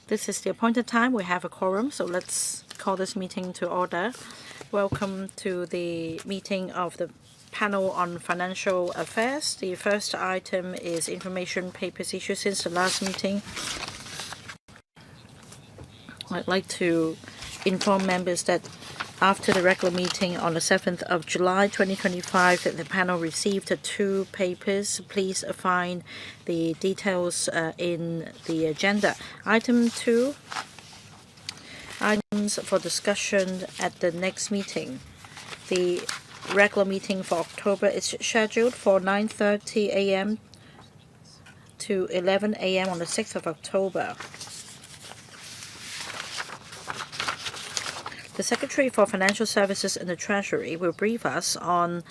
This is the appointed time. We have a quorum, so let's call this meeting to order. Welcome to the meeting of the panel on financial affairs. The first item is information papers issued since the last meeting. I'd like to inform members that after the regular meeting on the 7th of July 2025, the panel received 2 papers. Please find the details in the agenda. Item 2, items for discussion at the next meeting. The regular meeting for October is scheduled for 9:30 a.m. to 11 a.m. on the 6th of October. The Secretary for Financial Services and the Treasury will brief us on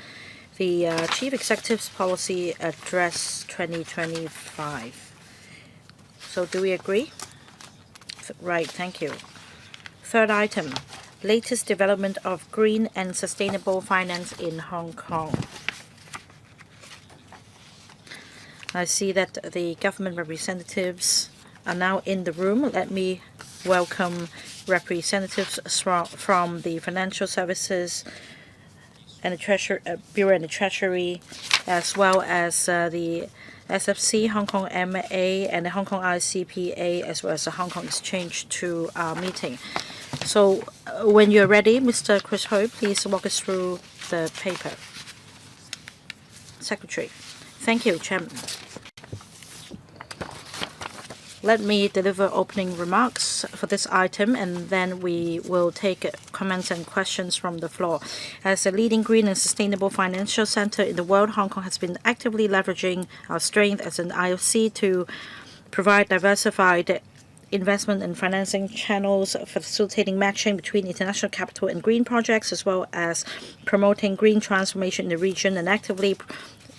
the Chief Executive's Policy Address 2025. So do we agree? Right, thank you. Third item, latest development of green and sustainable finance in Hong Kong. I see that the government representatives are now in the room. Let me welcome representatives from the Financial Services and the Bureau and the Treasury, as well as the SFC, Hong Kong MA, and the Hong Kong ICPA, as well as the Hong Kong Exchange to our meeting. So when you're ready, Mr. Chris Ho, please walk us through the paper. Secretary. Thank you, Chairman. Let me deliver opening remarks for this item, and then we will take comments and questions from the floor. As a leading green and sustainable financial center in the world, Hong Kong has been actively leveraging our strength as an IFC to provide diversified investment and financing channels, facilitating matching between international capital and green projects, as well as promoting green transformation in the region and actively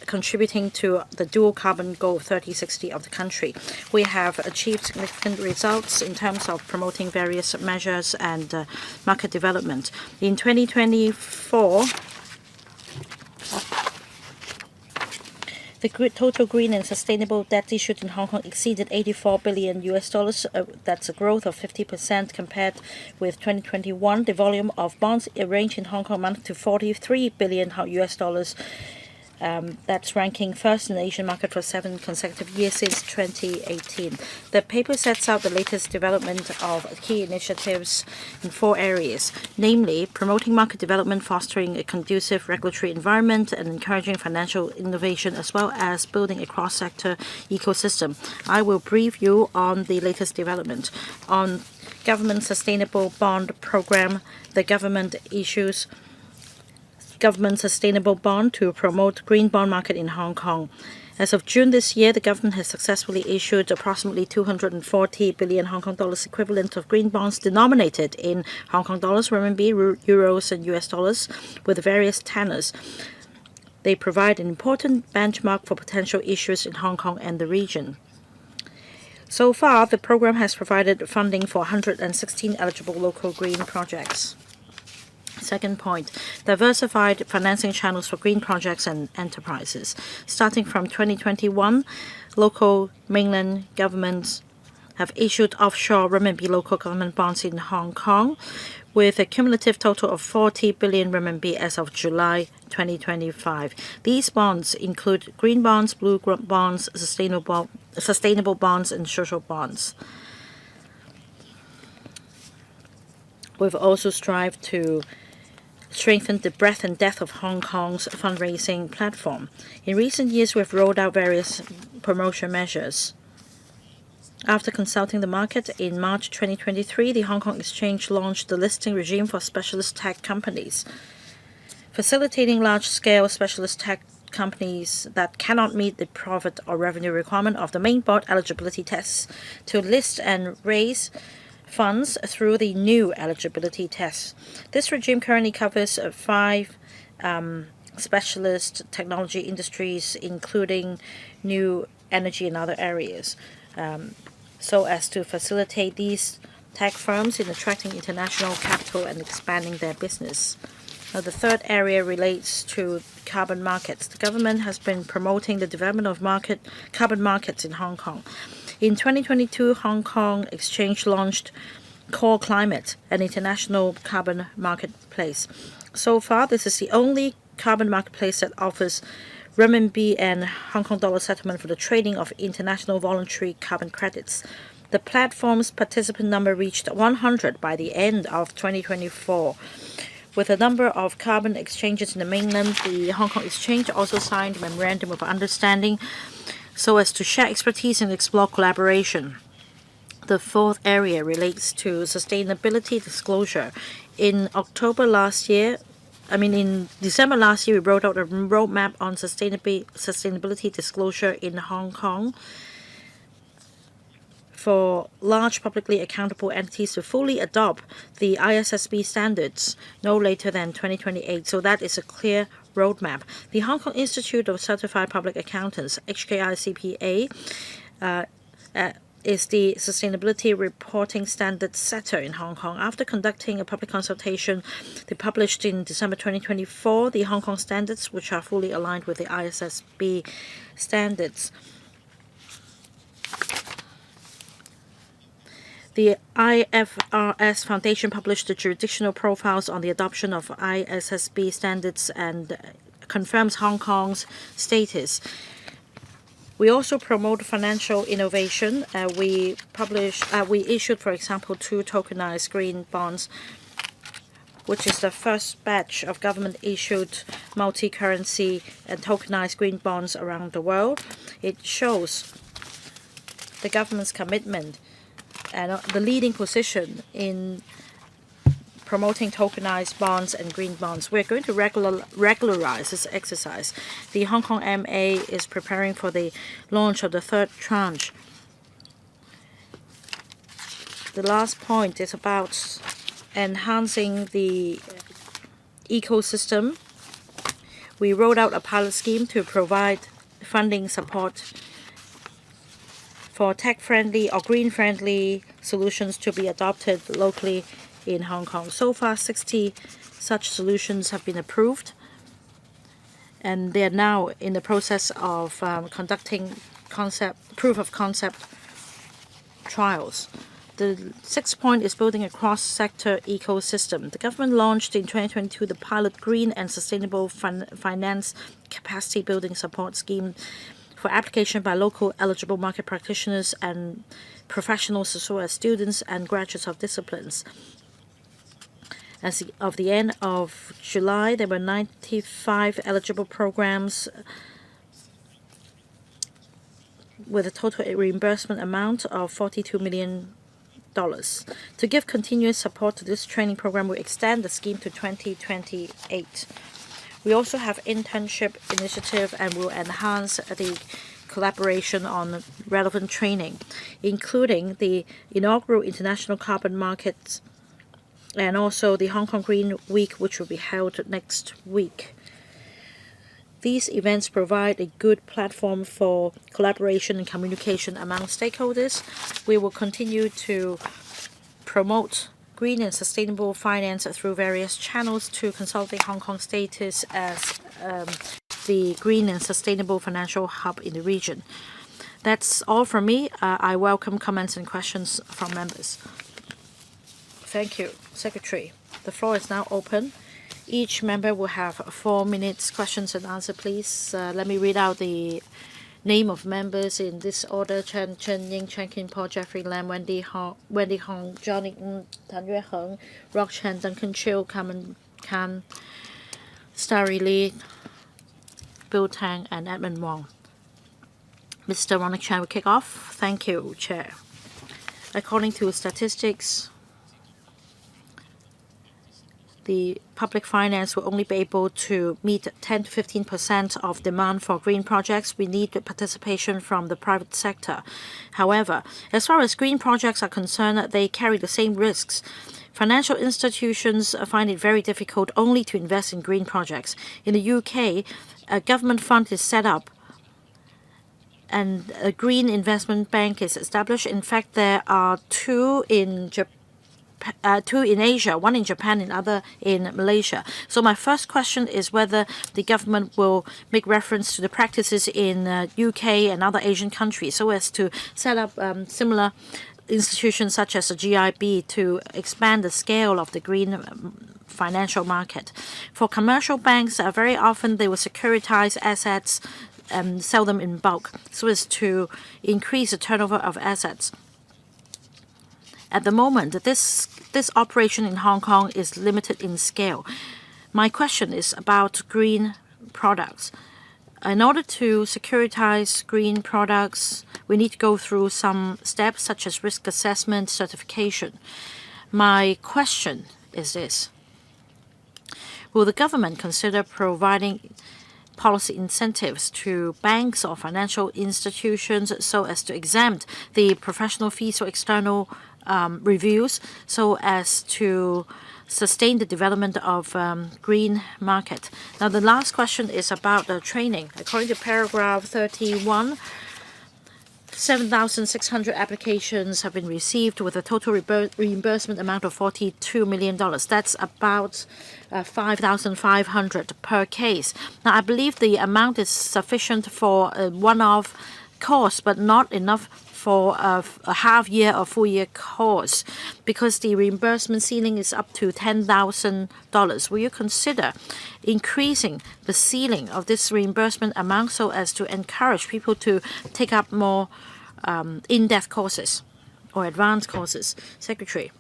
contributing to the dual carbon goal 3060 of the country. We have achieved significant results in terms of promoting various measures and market development. In 2024, the total green and sustainable debt issued in Hong Kong exceeded $84 billion. That's a growth of 50% compared with 2021. The volume of bonds arranged in Hong Kong amounted to $43 billion. That's ranking first in the Asian market for 7 consecutive years since 2018. The paper sets out the latest development of key initiatives in 4 areas, namely promoting market development, fostering a conducive regulatory environment, and encouraging financial innovation, as well as building a cross-sector ecosystem. I will brief you on the latest development. On government sustainable bond program, the government issues government sustainable bond to promote green bond market in Hong Kong. As of June this year, the government has successfully issued approximately 240 billion Hong Kong dollars equivalent of green bonds denominated in Hong Kong dollars, renminbi, euros, and US dollars with various tenors. They provide an important benchmark for potential issuers in Hong Kong and the region. So far, the program has provided funding for 116 eligible local green projects. Second point, diversified financing channels for green projects and enterprises. Starting from 2021, local mainland governments have issued offshore renminbi local government bonds in Hong Kong with a cumulative total of 40 billion renminbi as of July 2025. These bonds include green bonds, blue bonds, sustainable bonds, and social bonds. We've also strived to strengthen the breadth and depth of Hong Kong's fundraising platform. In recent years, we've rolled out various promotion measures. After consulting the market, in March 2023, the Hong Kong Exchange launched the listing regime for specialist tech companies, facilitating large-scale specialist tech companies that cannot meet the profit or revenue requirement of the main board eligibility tests to list and raise funds through the new eligibility tests. This regime currently covers 5 specialist technology industries, including new energy and other areas, so as to facilitate these tech firms in attracting international capital and expanding their business. Now, the third area relates to carbon markets. The government has been promoting the development of carbon markets in Hong Kong. In 2022, Hong Kong Exchange launched Core Climate, an international carbon marketplace. So far, this is the only carbon marketplace that offers renminbi and Hong Kong dollar settlement for the trading of international voluntary carbon credits. The platform's participant number reached 100 by the end of 2024. With a number of carbon exchanges in the mainland, the Hong Kong Exchange also signed a memorandum of understanding so as to share expertise and explore collaboration. The fourth area relates to sustainability disclosure. In December last year, we wrote out a roadmap on sustainability disclosure in Hong Kong for large publicly accountable entities to fully adopt the ISSB standards no later than 2028. So that is a clear roadmap. The Hong Kong Institute of Certified Public Accountants, HKICPA, is the sustainability reporting standard setter in Hong Kong. After conducting a public consultation, they published in December 2024 the Hong Kong standards, which are fully aligned with the ISSB standards. The IFRS Foundation published the jurisdictional profiles on the adoption of ISSB standards and confirms Hong Kong's status. We also promote financial innovation. We issued, for example, 2 tokenized green bonds, which is the first batch of government-issued multi-currency and tokenized green bonds around the world. It shows the government's commitment and the leading position in promoting tokenized bonds and green bonds. We're going to regularize this exercise. The Hong Kong MA is preparing for the launch of the third tranche. The last point is about enhancing the ecosystem. We rolled out a pilot scheme to provide funding support for tech-friendly or green-friendly solutions to be adopted locally in Hong Kong. So far, 60 such solutions have been approved, and they are now in the process of conducting proof of concept trials. The sixth point is building a cross-sector ecosystem. The government launched in 2022 the pilot Green and Sustainable Finance Capacity Building Support Scheme for application by local eligible market practitioners and professionals as well as students and graduates of disciplines. As of the end of July, there were 95 eligible programs with a total reimbursement amount of $42 million. To give continuous support to this training program, we extend the scheme to 2028. We also have internship initiative and will enhance the collaboration on relevant training, including the inaugural International Carbon Market and also the Hong Kong Green Week, which will be held next week. These events provide a good platform for collaboration and communication among stakeholders. We will continue to promote green and sustainable finance through various channels to consolidate Hong Kong's status as the green and sustainable financial hub in the region. That's all from me. I welcome comments and questions from members. Thank you, Secretary. The floor is now open. Each member will have 4 minutes. Questions and answer, please. Let me read out the name of members in this order: Chen Ying, Chen Kin Po, Jeffrey Lam, Wendy Hong, Johnny Ng, Tan Yue Heng, Rock Chen, Duncan Chiu, Carmen Kan, Starry Lee, Bill Tang, and Edmund Wong. Mr. Ronald Chan will kick off. Thank you, Chair. According to statistics, the public finance will only be able to meet 10 to 15% of demand for green projects. We need participation from the private sector. However, as far as green projects are concerned, they carry the same risks. Financial institutions find it very difficult only to invest in green projects. In the UK, a government fund is set up and a green investment bank is established. In fact, there are 2 in two in Asia, one in Japan and other in Malaysia. So my first question is whether the government will make reference to the practices in UK and other Asian countries so as to set up similar institutions such as the GIB to expand the scale of the green financial market. For commercial banks, very often they will securitize assets and sell them in bulk so as to increase the turnover of assets. At the moment, this operation in Hong Kong is limited in scale. My question is about green products. In order to securitize green products, we need to go through some steps such as risk assessment, certification. My question is this: will the government consider providing policy incentives to banks or financial institutions so as to exempt the professional fees for external reviews so as to sustain the development of green market? Now, the last question is about the training. According to paragraph 31, 7,600 applications have been received with a total reimbursement amount of $42 million. That's about 5,500 per case. Now, I believe the amount is sufficient for a one-off course, but not enough for a half-year or full-year course because the reimbursement ceiling is up to $10,000. Will you consider increasing the ceiling of this reimbursement amount so as to encourage people to take up more in-depth courses or advanced courses? Secretary,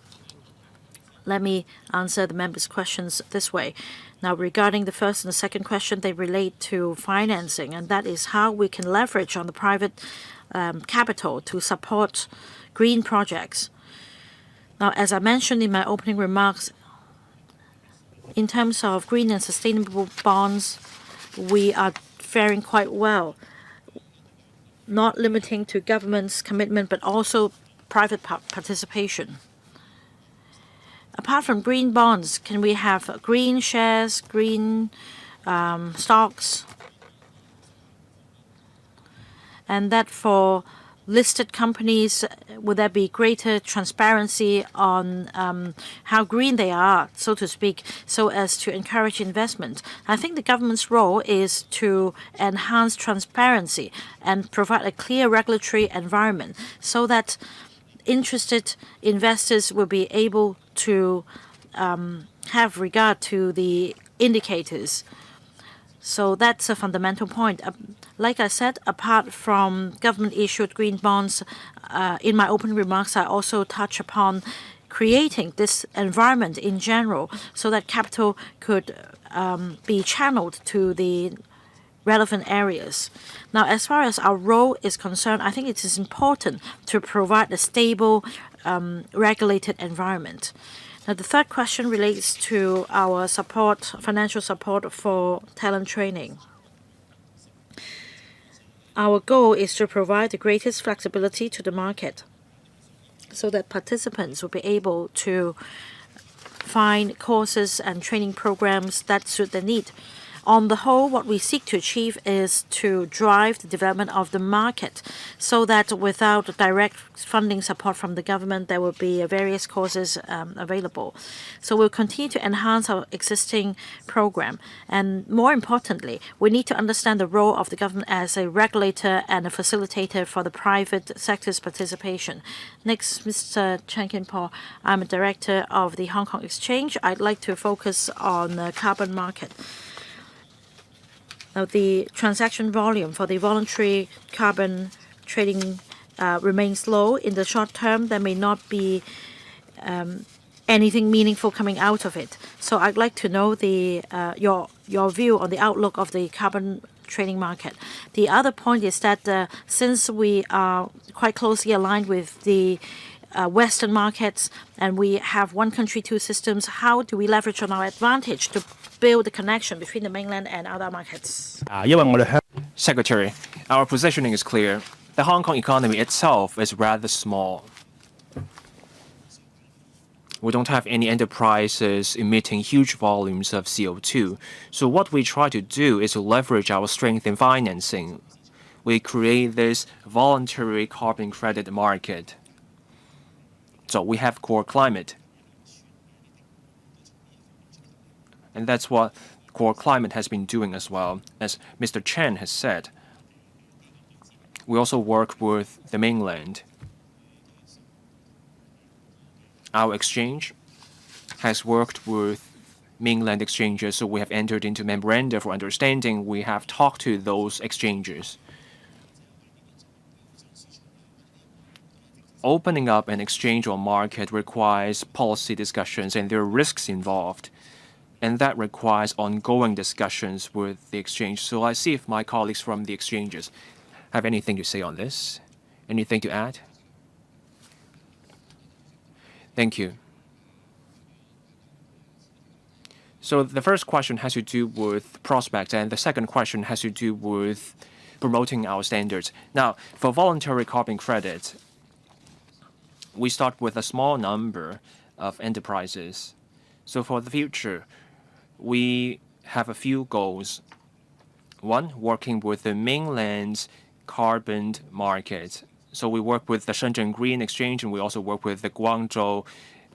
let me answer the members' questions this way. Now, regarding the first and the second question, they relate to financing, and that is how we can leverage on the private capital to support green projects. Now, as I mentioned in my opening remarks, in terms of green and sustainable bonds, we are faring quite well, not limiting to government's commitment, but also private participation. Apart from green bonds, can we have green shares, green stocks? And that for listed companies, would there be greater transparency on how green they are, so to speak, so as to encourage investment? I think the government's role is to enhance transparency and provide a clear regulatory environment so that interested investors will be able to have regard to the indicators. So that's a fundamental point. Like I said, apart from government-issued green bonds, in my opening remarks, I also touch upon creating this environment in general so that capital could be channeled to the relevant areas. Now, as far as our role is concerned, I think it is important to provide a stable, regulated environment. Now, the third question relates to our support, financial support for talent training. Our goal is to provide the greatest flexibility to the market so that participants will be able to find courses and training programs that suit their need. On the whole, what we seek to achieve is to drive the development of the market so that without direct funding support from the government, there will be various courses available. So we'll continue to enhance our existing program. And more importantly, we need to understand the role of the government as a regulator and a facilitator for the private sector's participation. Next, Mr. Chen Kin-po, I'm a director of the Hong Kong Exchange. I'd like to focus on the carbon market. Now, the transaction volume for the voluntary carbon trading remains low. In the short term, there may not be anything meaningful coming out of it. So I'd like to know your view on the outlook of the carbon trading market. The other point is that since we are quite closely aligned with the Western markets and we have one country, two systems, how do we leverage on our advantage to build the connection between the mainland and other markets? Secretary, our positioning is clear. The Hong Kong economy itself is rather small. We don't have any enterprises emitting huge volumes of CO2. So what we try to do is to leverage our strength in financing. We create this voluntary carbon credit market. So we have core climate. And that's what Core Climate has been doing as well. As Mr. Chen has said, we also work with the mainland. Our exchange has worked with mainland exchanges, so we have entered into memoranda for understanding. We have talked to those exchanges. Opening up an exchange or market requires policy discussions, and there are risks involved. And that requires ongoing discussions with the exchange. So I see if my colleagues from the exchanges have anything to say on this. Anything to add? Thank you. So the first question has to do with prospects, and the second question has to do with promoting our standards. Now, for voluntary carbon credits, we start with a small number of enterprises. So for the future, we have a few goals. One, working with the mainland's carbon market. So we work with the Shenzhen Green Exchange, and we also work with the Guangzhou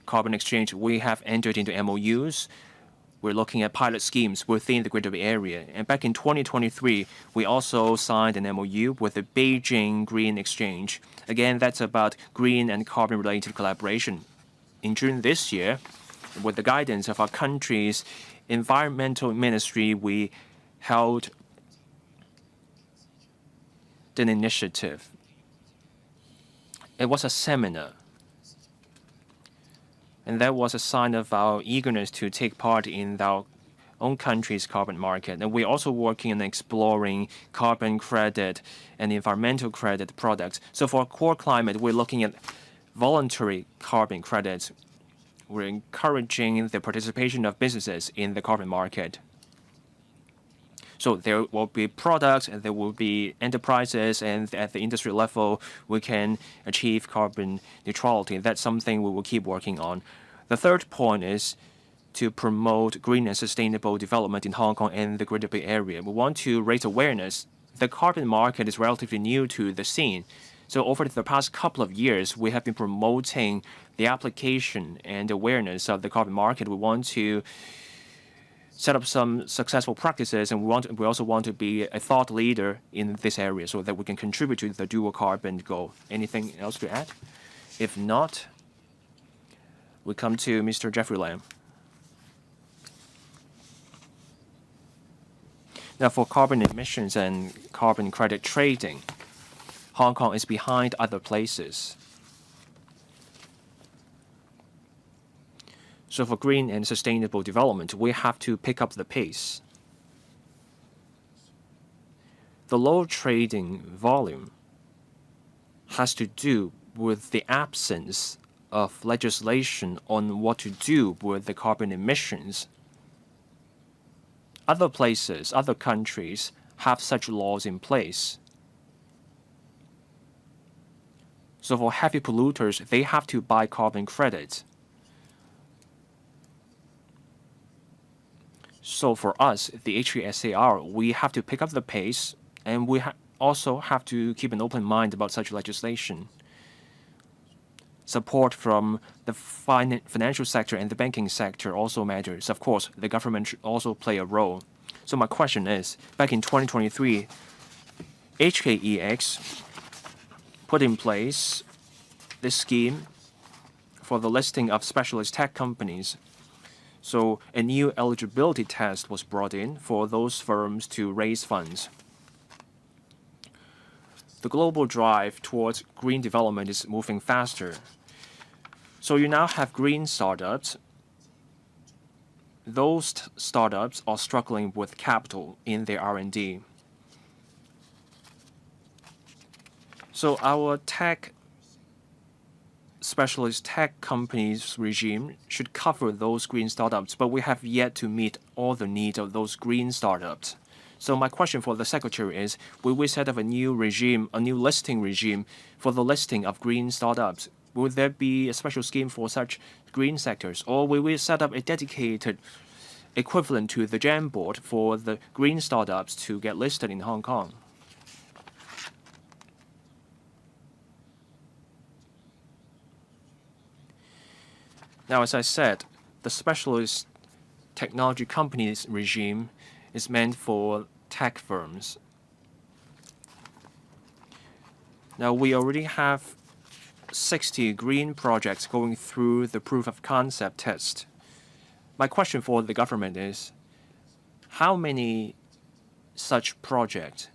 Carbon Exchange. We have entered into MOUs. We're looking at pilot schemes within the Greater Bay Area. And back in 2023, we also signed an MOU with the Beijing Green Exchange. Again, that's about green and carbon-related collaboration. In June this year, with the guidance of our country's environmental ministry, we held an initiative. It was a seminar. And that was a sign of our eagerness to take part in our own country's carbon market. And we're also working on exploring carbon credit and environmental credit products. So for Core Climate, we're looking at voluntary carbon credits. We're encouraging the participation of businesses in the carbon market. So there will be products and there will be enterprises, and at the industry level, we can achieve carbon neutrality. That's something we will keep working on. The third point is to promote green and sustainable development in Hong Kong and the Greater Bay Area. We want to raise awareness. The carbon market is relatively new to the scene. So over the past couple of years, we have been promoting the application and awareness of the carbon market. We want to set up some successful practices, and we also want to be a thought leader in this area so that we can contribute to the dual carbon goal. Anything else to add? If not, we come to Mr. Jeffrey Lam. Now, for carbon emissions and carbon credit trading, Hong Kong is behind other places. So for green and sustainable development, we have to pick up the pace. The low trading volume has to do with the absence of legislation on what to do with the carbon emissions. Other places, other countries have such laws in place. So for heavy polluters, they have to buy carbon credits. So for us, the HKSAR, we have to pick up the pace, and we also have to keep an open mind about such legislation. Support from the financial sector and the banking sector also matters. Of course, the government should also play a role. So my question is, back in 2023, HKEX put in place this scheme for the listing of specialist tech companies. So a new eligibility test was brought in for those firms to raise funds. The global drive towards green development is moving faster. So you now have green startups. Those startups are struggling with capital in their R&D. So our specialist tech companies regime should cover those green startups, but we have yet to meet all the needs of those green startups. So my question for the Secretary is, will we set up a new regime, a new listing regime for the listing of green startups? Will there be a special scheme for such green sectors, or will we set up a dedicated equivalent to the GEM board for the green startups to get listed in Hong Kong? Now, as I said, the specialist technology companies regime is meant for tech firms. Now, we already have 60 green projects going through the proof of concept test. My question for the government is, how many such projects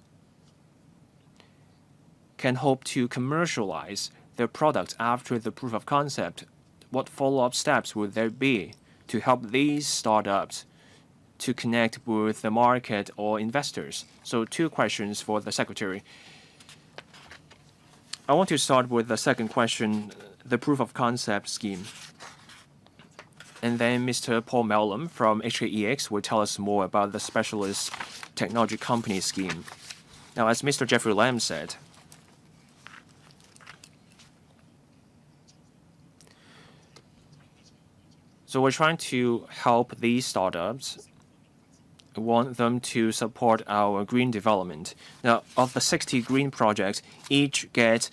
can hope to commercialize their products after the proof of concept? What follow-up steps would there be to help these startups to connect with the market or investors? So 2 questions for the Secretary. I want to start with the second question, the proof of concept scheme. And then Mr. Paul Mellum from HKEX will tell us more about the specialist technology company scheme. Now, as Mr. Jeffrey Lam said, so we're trying to help these startups. We want them to support our green development. Now, of the 60 green projects, each get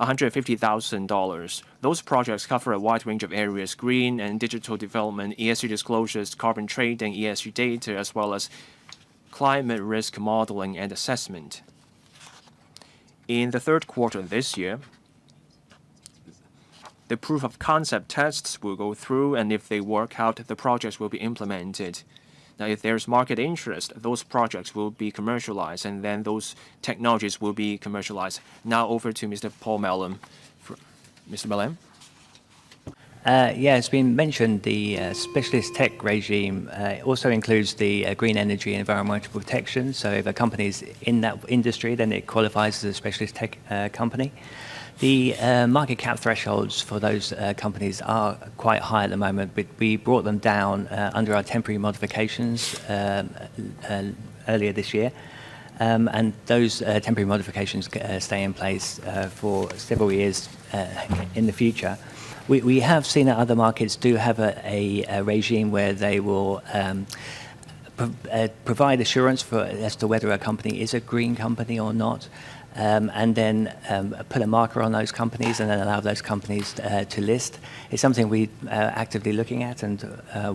$150,000. Those projects cover a wide range of areas: green and digital development, ESG disclosures, carbon trading, ESG data, as well as climate risk modeling and assessment. In the 3rd quarter this year, the proof of concept tests will go through, and if they work out, the projects will be implemented. Now, if there's market interest, those projects will be commercialized, and then those technologies will be commercialized. Now over to Mr. Paul Mellum. Mr. Mellum? Yeah, it's been mentioned the specialist tech regime also includes the green energy and environmental protection. So if a company is in that industry, then it qualifies as a specialist tech company. The market cap thresholds for those companies are quite high at the moment, but we brought them down under our temporary modifications earlier this year. And those temporary modifications stay in place for several years in the future. We have seen that other markets do have a regime where they will provide assurance as to whether a company is a green company or not. And then put a marker on those companies and then allow those companies to list. It's something we're actively looking at, and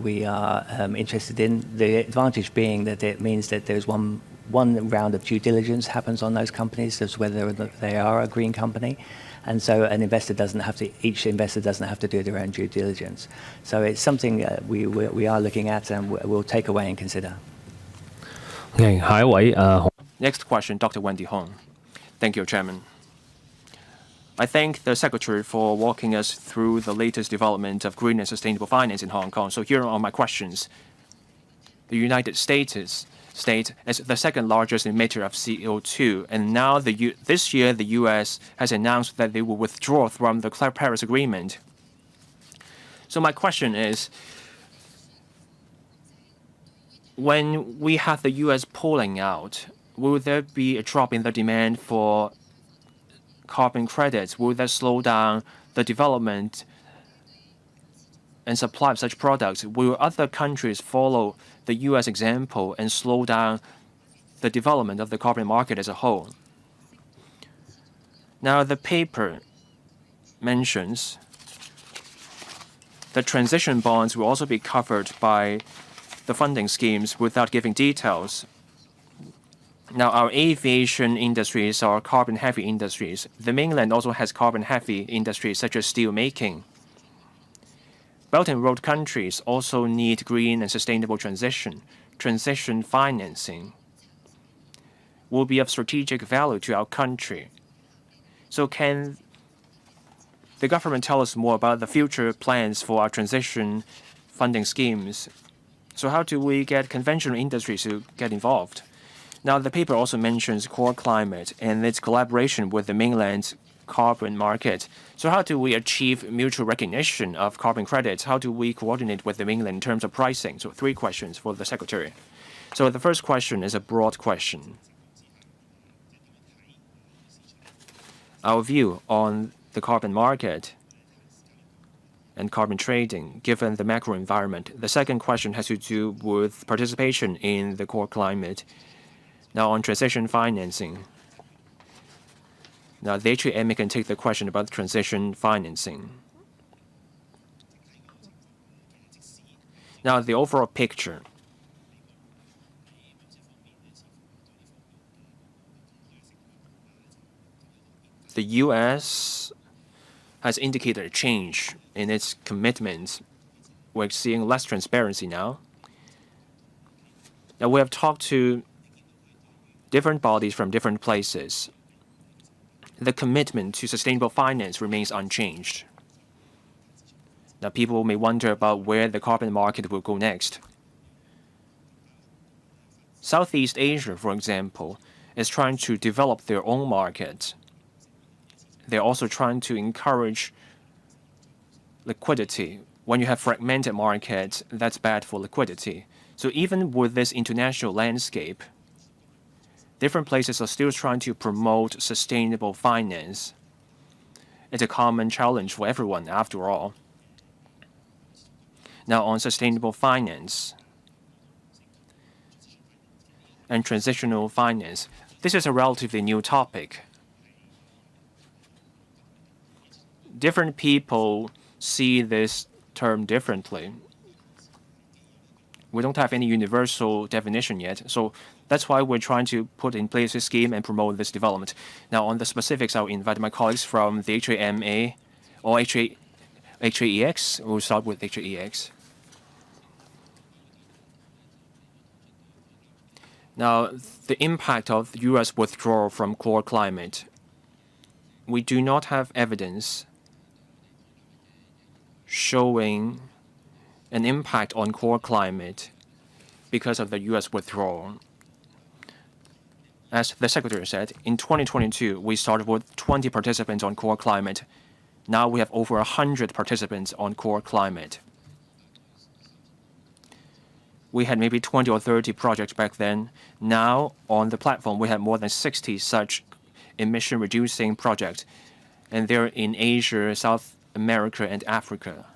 we are interested in. The advantage being that it means that there's one round of due diligence happens on those companies as whether they are a green company. And so each investor doesn't have to do their own due diligence. So it's something we are looking at and we'll take away and consider. Next question, Dr. Wendy Hong. Thank you, Chairman. I thank the Secretary for walking us through the latest development of green and sustainable finance in Hong Kong. So here are my questions. The United States is the second largest emitter of CO2, and now this year the U.S. has announced that they will withdraw from the Paris Agreement. So my question is, when we have the U.S. pulling out, will there be a drop in the demand for carbon credits? Will that slow down the development and supply of such products? Will other countries follow the U.S. example and slow down the development of the carbon market as a whole? Now, the paper mentions that transition bonds will also be covered by the funding schemes without giving details. Now, our aviation industries are carbon-heavy industries. The mainland also has carbon-heavy industries such as steel making. Belt and Road countries also need green and sustainable transition. Transition financing will be of strategic value to our country. So can the government tell us more about the future plans for our transition funding schemes? So how do we get conventional industries to get involved? Now, the paper also mentions core climate and its collaboration with the mainland's carbon market. So how do we achieve mutual recognition of carbon credits? How do we coordinate with the mainland in terms of pricing? So 3 questions for the Secretary. So the first question is a broad question. Our view on the carbon market and carbon trading, given the macro environment. The second question has to do with participation in the core climate. Now, on transition financing. Now, the HKMA can take the question about transition financing. Now, the overall picture. The U.S. has indicated a change in its commitments. We're seeing less transparency now. Now, we have talked to different bodies from different places. The commitment to sustainable finance remains unchanged. Now, people may wonder about where the carbon market will go next. Southeast Asia, for example, is trying to develop their own market. They're also trying to encourage liquidity. When you have fragmented markets, that's bad for liquidity. So even with this international landscape, different places are still trying to promote sustainable finance. It's a common challenge for everyone, after all. Now, on sustainable finance and transitional finance, this is a relatively new topic. Different people see this term differently. We don't have any universal definition yet, so that's why we're trying to put in place a scheme and promote this development. Now, on the specifics, I'll invite my colleagues from the HAMA or HAEX. We'll start with HAEX. Now, the impact of the U.S. withdrawal from core climate. We do not have evidence showing an impact on core climate because of the U.S. withdrawal. As the Secretary said, in 2022, we started with 20 participants on core climate. Now we have over 100 participants on core climate. We had maybe 20 or 30 projects back then. Now, on the platform, we have more than 60 such emission-reducing projects, and they're in Asia, South America, and Africa.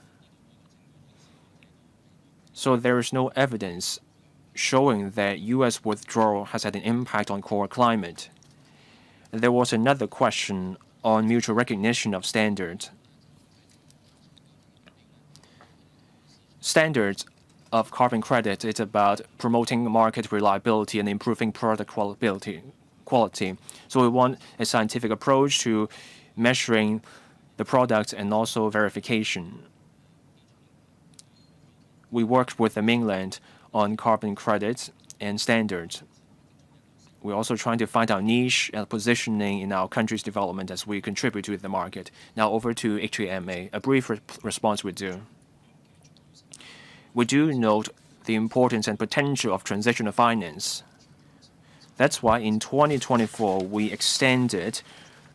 So there is no evidence showing that U.S. withdrawal has had an impact on core climate. There was another question on mutual recognition of standards. Standards of carbon credit is about promoting market reliability and improving product quality. So we want a scientific approach to measuring the products and also verification. We worked with the mainland on carbon credits and standards. We're also trying to find our niche and positioning in our country's development as we contribute to the market. Now over to HAMA. A brief response would do. We do note the importance and potential of transitional finance. That's why in 2024, we extended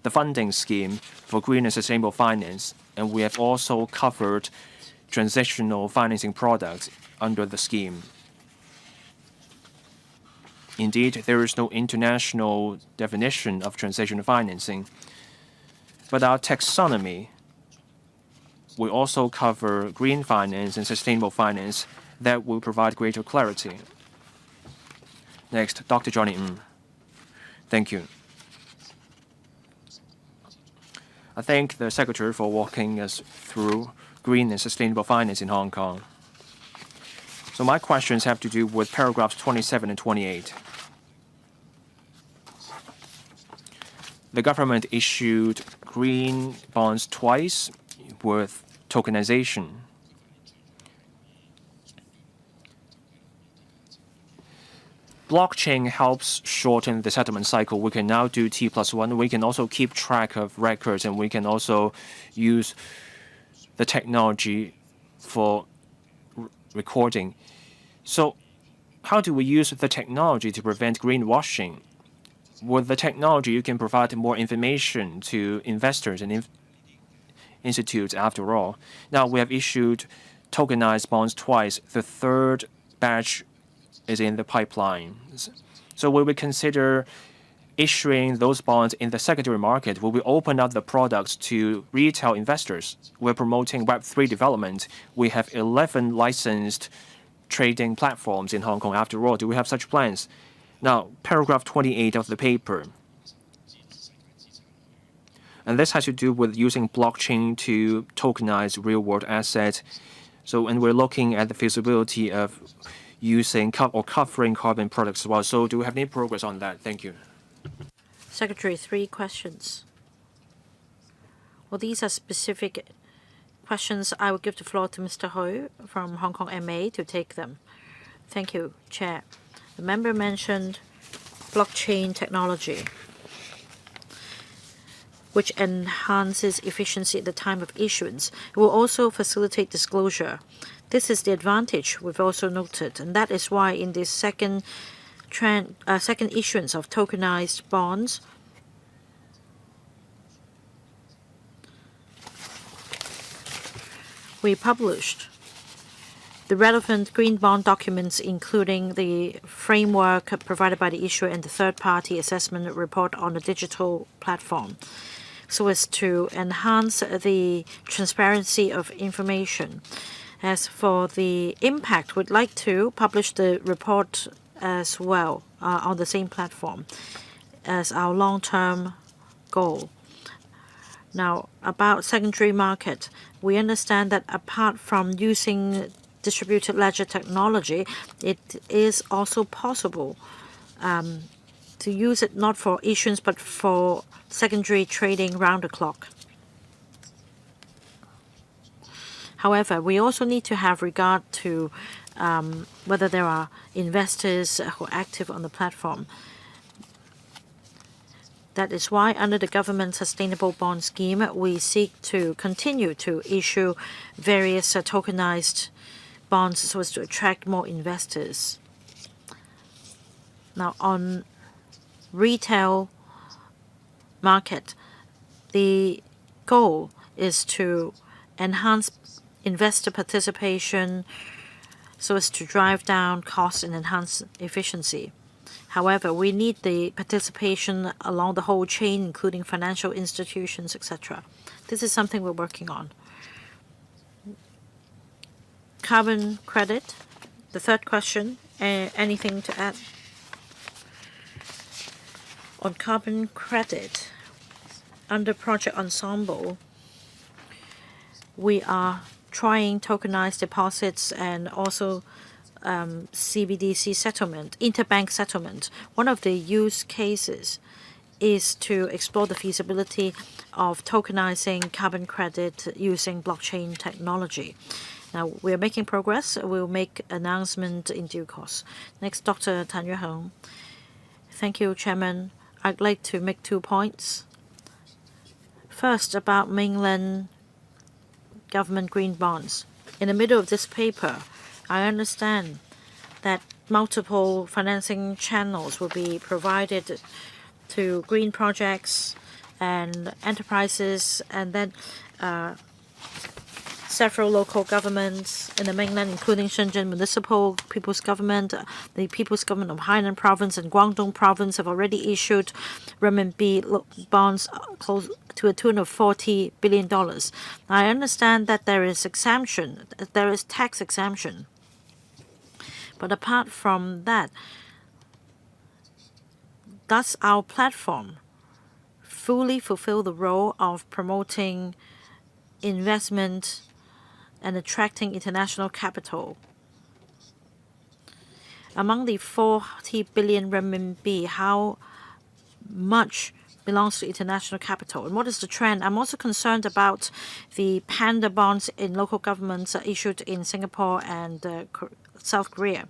the funding scheme for green and sustainable finance, and we have also covered transitional financing products under the scheme. Indeed, there is no international definition of transitional financing, but our taxonomy we also cover green finance and sustainable finance that will provide greater clarity. Next, Dr. Johnny Ng. Thank you. I thank the Secretary for walking us through green and sustainable finance in Hong Kong. So my questions have to do with paragraphs 27 and 28. The government issued green bonds twice with tokenization. Blockchain helps shorten the settlement cycle. We can now do T+1. We can also keep track of records, and we can also use the technology for recording. So how do we use the technology to prevent greenwashing? With the technology, you can provide more information to investors and institutes after all. Now, we have issued tokenized bonds twice. The third batch is in the pipeline. So will we consider issuing those bonds in the secondary market? Will we open up the products to retail investors? We're promoting Web3 development. We have 11 licensed trading platforms in Hong Kong after all. Do we have such plans? Now, paragraph 28 of the paper. And this has to do with using blockchain to tokenize real-world assets. So, and we're looking at the feasibility of using covering carbon products as well. So, do we have any progress on that? Thank you. Secretary, 3 questions. Well, these are specific questions. I will give the floor to Mr. Hui from Hong Kong MA to take them. Thank you, Chair. The member mentioned blockchain technology, which enhances efficiency at the time of issuance. It will also facilitate disclosure. This is the advantage we've also noted, and that is why in this second issuance of tokenized bonds, we published the relevant green bond documents, including the framework provided by the issuer and the third-party assessment report on the digital platform, so as to enhance the transparency of information. As for the impact, we'd like to publish the report as well on the same platform as our long-term goal. Now, about secondary market, we understand that apart from using distributed ledger technology, it is also possible to use it not for issuance but for secondary trading round the clock. However, we also need to have regard to whether there are investors who are active on the platform. That is why, under the government sustainable bond scheme, we seek to continue to issue various tokenized bonds so as to attract more investors. Now, on retail market, the goal is to enhance investor participation so as to drive down costs and enhance efficiency. However, we need the participation along the whole chain, including financial institutions, etc. This is something we're working on. Carbon credit, the third question. Anything to add? On carbon credit, under Project Ensemble, we are trying tokenized deposits and also CBDC settlement, interbank settlement. One of the use cases is to explore the feasibility of tokenizing carbon credit using blockchain technology. Now, we're making progress. We'll make announcement in due course. Next, Dr. Tan Yueheng. Thank you, Chairman. I'd like to make 2 points. First, about mainland government green bonds. In the middle of this paper, I understand that multiple financing channels will be provided to green projects and enterprises, and then several local governments in the mainland, including Shenzhen Municipal People's Government, the People's Government of Hainan Province and Guangdong Province have already issued renminbi bonds close to a tune of $40 billion. I understand that there is tax exemption. But apart from that, does our platform fully fulfill the role of promoting investment and attracting international capital? Among the 40 billion renminbi, how much belongs to international capital? And what is the trend? I'm also concerned about the panda bonds in local governments issued in Singapore and South Korea.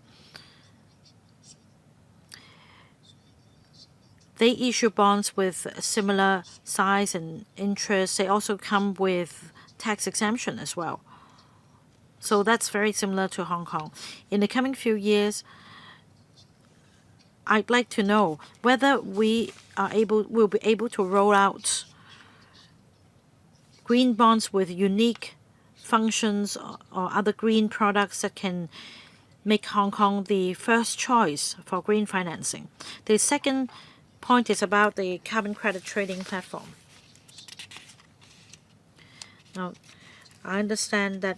They issue bonds with similar size and interest. They also come with tax exemption as well. So that's very similar to Hong Kong. In the coming few years, I'd like to know whether will be able to roll out green bonds with unique functions or other green products that can make Hong Kong the first choice for green financing. The second point is about the carbon credit trading platform. Now, I understand that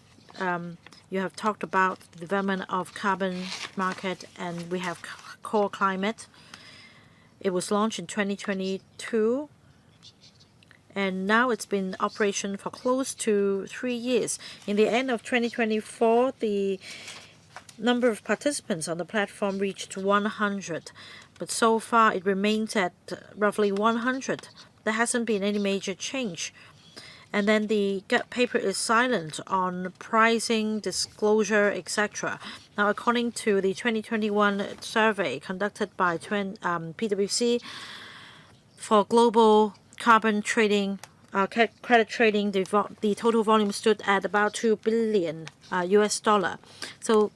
you have talked about the development of carbon market, and we have core climate. It was launched in 2022, and now it's been in operation for close to 3 years. In the end of 2024, the number of participants on the platform reached 100, but so far it remains at roughly 100. There hasn't been any major change. And then the paper is silent on pricing, disclosure, etc. Now, according to the 2021 survey conducted by PwC for global carbon trading, credit trading, the total volume stood at about $2 billion US. So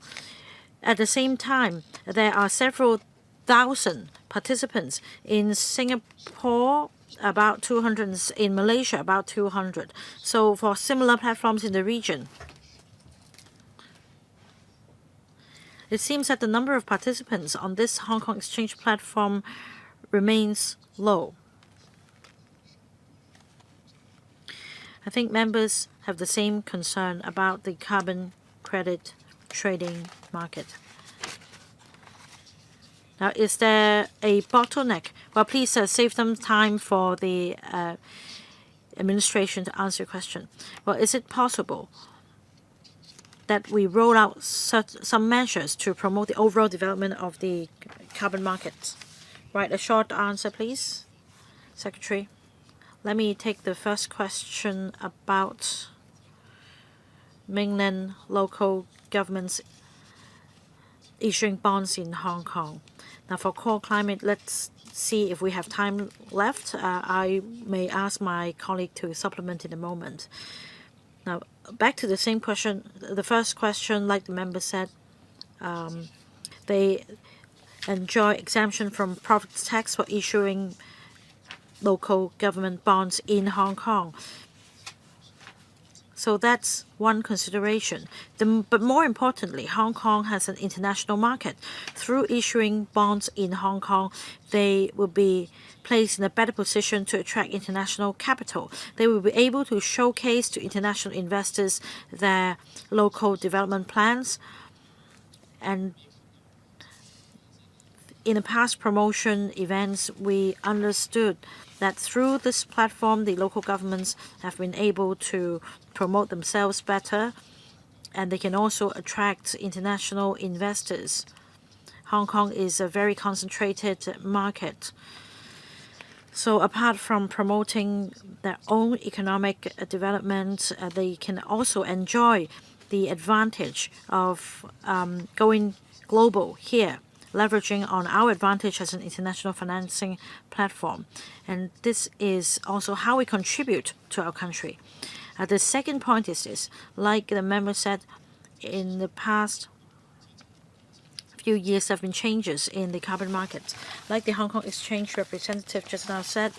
at the same time, there are several thousand participants in Singapore, about 200, in Malaysia, about 200. So for similar platforms in the region, it seems that the number of participants on this Hong Kong exchange platform remains low. I think members have the same concern about the carbon credit trading market. Now, is there a bottleneck? Well, please save some time for the administration to answer your question. Well, is it possible that we roll out some measures to promote the overall development of the carbon market? Right, a short answer, please, Secretary. Let me take the first question about mainland local governments issuing bonds in Hong Kong. Now, for core climate, let's see if we have time left. I may ask my colleague to supplement in a moment. Now, back to the same question. The first question, like the member said, they enjoy exemption from profit tax for issuing local government bonds in Hong Kong. So that's one consideration. But more importantly, Hong Kong has an international market. Through issuing bonds in Hong Kong, they will be placed in a better position to attract international capital. They will be able to showcase to international investors their local development plans. And in the past promotion events, we understood that through this platform, the local governments have been able to promote themselves better, and they can also attract international investors. Hong Kong is a very concentrated market. So apart from promoting their own economic development, they can also enjoy the advantage of going global here, leveraging on our advantage as an international financing platform. And this is also how we contribute to our country. The second point is this. Like the member said, in the past few years there have been changes in the carbon market. Like the Hong Kong Exchange representative just now said,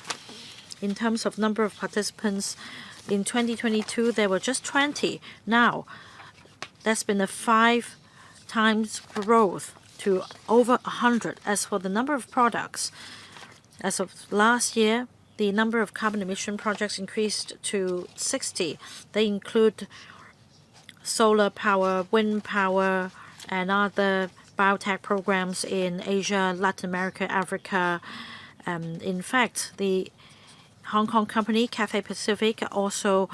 in terms of number of participants, in 2022 there were just 20. Now, that's been a 5 times growth to over 100. As for the number of products, as of last year, the number of carbon emission projects increased to 60. They include solar power, wind power, and other biotech programs in Asia, Latin America, Africa. In fact, the Hong Kong company Cathay Pacific also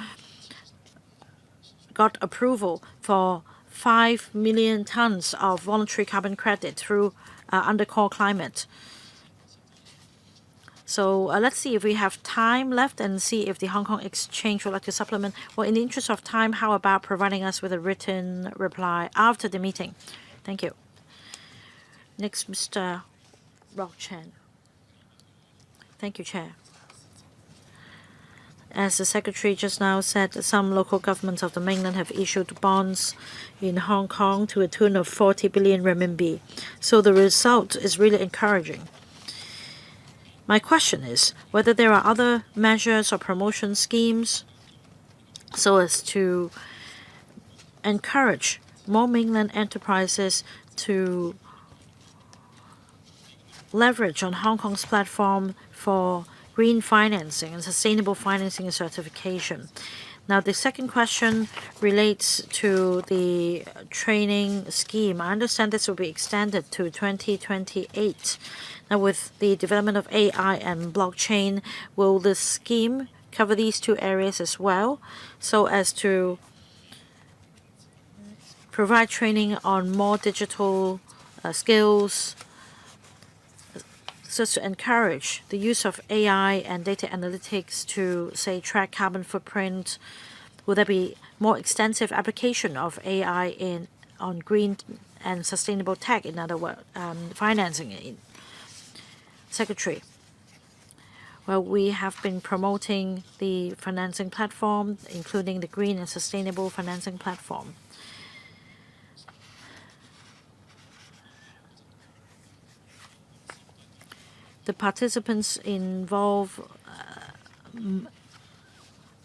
got approval for 5 million tons of voluntary carbon credit through under core climate. So let's see if we have time left and see if the Hong Kong Exchange would like to supplement. Well, in the interest of time, how about providing us with a written reply after the meeting? Thank you. Next, Mr. Rock Chen. Thank you, Chair. As the Secretary just now said, some local governments of the mainland have issued bonds in Hong Kong to a tune of 40 billion renminbi. So the result is really encouraging. My question is whether there are other measures or promotion schemes so as to encourage more mainland enterprises to leverage on Hong Kong's platform for green financing and sustainable financing and certification. Now, the second question relates to the training scheme. I understand this will be extended to 2028. Now, with the development of AI and blockchain, will the scheme cover these two areas as well, so as to provide training on more digital skills, so to encourage the use of AI and data analytics to, say, track carbon footprint. Will there be more extensive application of AI on green and sustainable tech, in other words, financing it? Secretary. Well, we have been promoting the financing platform, including the green and sustainable financing platform. The participants involved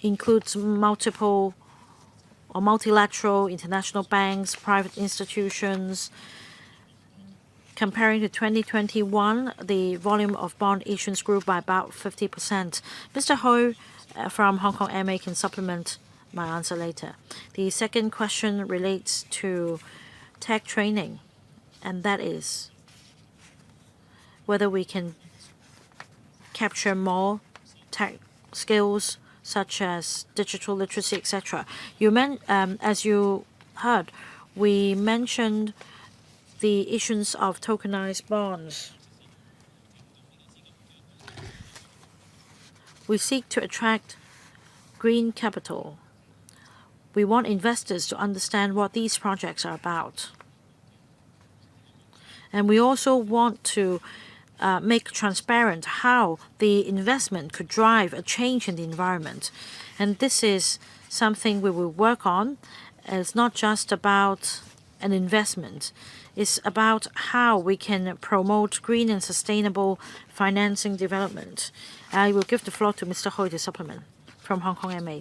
includes multiple or multilateral international banks, private institutions. Comparing to 2021, the volume of bond issuance grew by about 50%. Mr. Ho from Hong Kong MA can supplement my answer later. The second question relates to tech training, and that is whether we can capture more tech skills such as digital literacy, etc. As you heard, we mentioned the issuance of tokenized bonds. We seek to attract green capital. We want investors to understand what these projects are about. And we also want to make transparent how the investment could drive a change in the environment. And this is something we will work on. It's not just about an investment. It's about how we can promote green and sustainable financing development. I will give the floor to Mr. Hui to supplement from Hong Kong MA.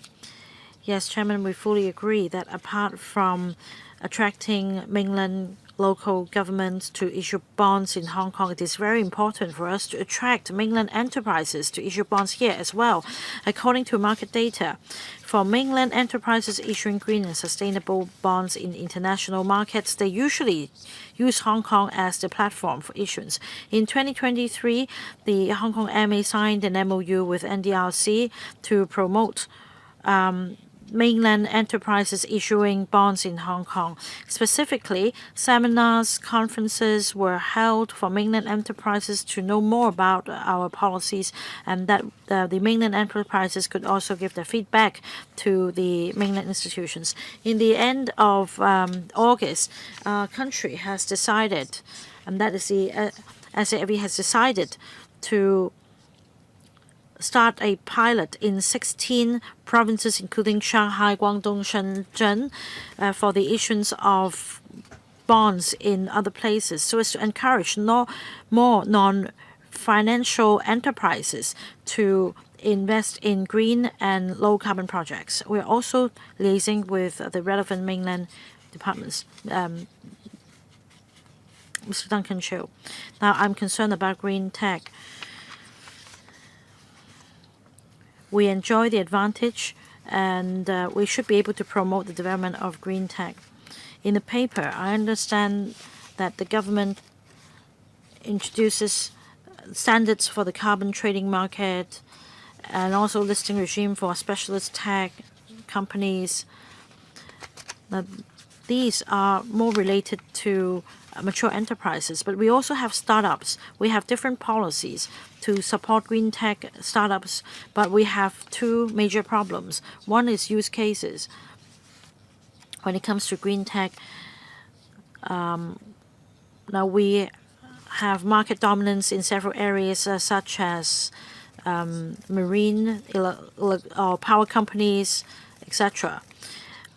Yes, Chairman, we fully agree that apart from attracting mainland local governments to issue bonds in Hong Kong, it is very important for us to attract mainland enterprises to issue bonds here as well. According to market data, for mainland enterprises issuing green and sustainable bonds in international markets, they usually use Hong Kong as the platform for issuance. In 2023, the Hong Kong MA signed an MOU with NDRC to promote mainland enterprises issuing bonds in Hong Kong. Specifically, seminars, conferences were held for mainland enterprises to know more about our policies, and that the mainland enterprises could also give their feedback to the mainland institutions. In the end of August, our country has decided, and that is the SAFE has decided to start a pilot in 16 provinces, including Shanghai, Guangdong, Shenzhen, for the issuance of bonds in other places, so as to encourage more non-financial enterprises to invest in green and low-carbon projects. We're also liaising with the relevant mainland departments. Mr. Duncan Chiu. Now, I'm concerned about green tech. We enjoy the advantage, and we should be able to promote the development of green tech. In the paper, I understand that the government introduces standards for the carbon trading market and also listing regime for specialist tech companies. Now, these are more related to mature enterprises, but we also have startups. We have different policies to support green tech startups, but we have two major problems. One is use cases. When it comes to green tech, now we have market dominance in several areas such as marine or power companies, etc.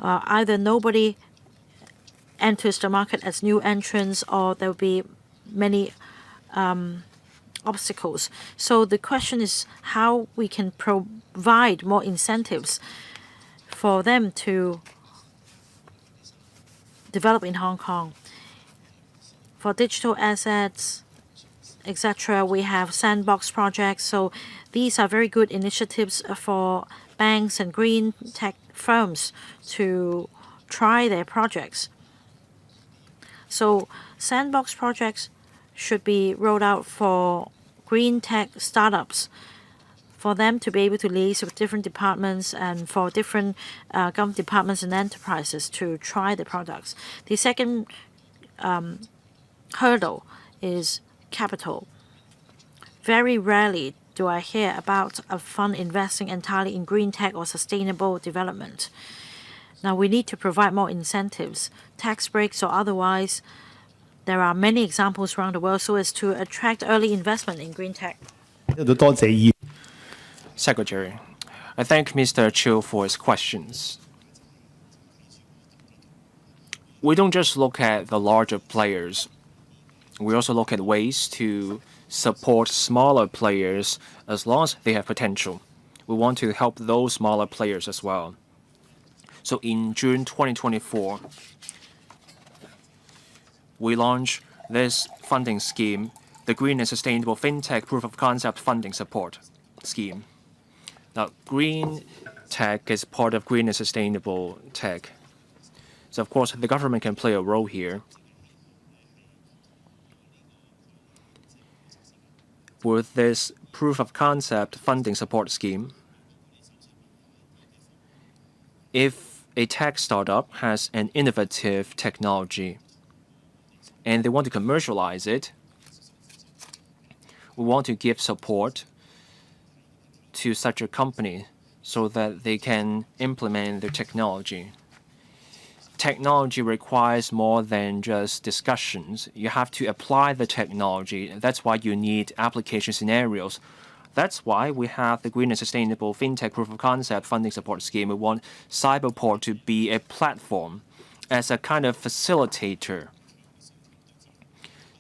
Either nobody enters the market as new entrants, or there will be many obstacles. So the question is how we can provide more incentives for them to develop in Hong Kong. For digital assets, etc., we have sandbox projects. So these are very good initiatives for banks and green tech firms to try their projects. So sandbox projects should be rolled out for green tech startups for them to be able to liaise with different departments and for different government departments and enterprises to try the products. The second hurdle is capital. Very rarely do I hear about a fund investing entirely in green tech or sustainable development. Now, we need to provide more incentives, tax breaks or otherwise. There are many examples around the world so as to attract early investment in green tech. Secretary, I thank Mr. Chiu for his questions. We don't just look at the larger players. We also look at ways to support smaller players as long as they have potential. We want to help those smaller players as well. So in June 2024, we launched this funding scheme, the Green and Sustainable FinTech Proof of Concept Funding Support Scheme. Now, green tech is part of green and sustainable tech. So, of course, the government can play a role here. With this proof of concept funding support scheme, if a tech startup has an innovative technology and they want to commercialize it, we want to give support to such a company so that they can implement their technology. Technology requires more than just discussions. You have to apply the technology. That's why you need application scenarios. That's why we have the Green and Sustainable FinTech Proof of Concept Funding Support Scheme. We want Cyberport to be a platform as a kind of facilitator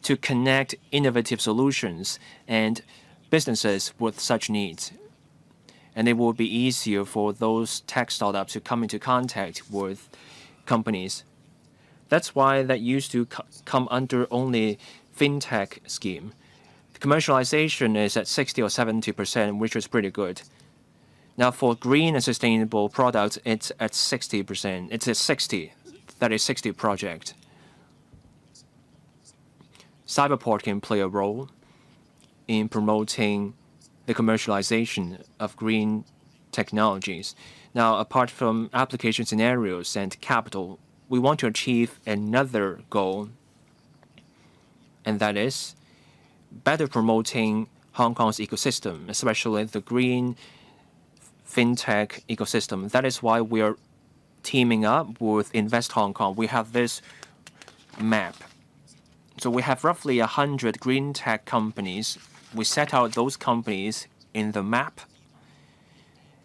to connect innovative solutions and businesses with such needs. And it will be easier for those tech startups to come into contact with companies. That's why that used to come under only fintech scheme. The commercialization is at 60 or 70%, which is pretty good. Now for green and sustainable products, it's at 60%. It's at 60. That is 60 project. Cyberport can play a role in promoting the commercialization of green technologies. Now, apart from application scenarios and capital, we want to achieve another goal, and that is better promoting Hong Kong's ecosystem, especially the green fintech ecosystem. That is why we are teaming up with Invest Hong Kong. We have this map. So we have roughly 100 green tech companies. We set out those companies in the map.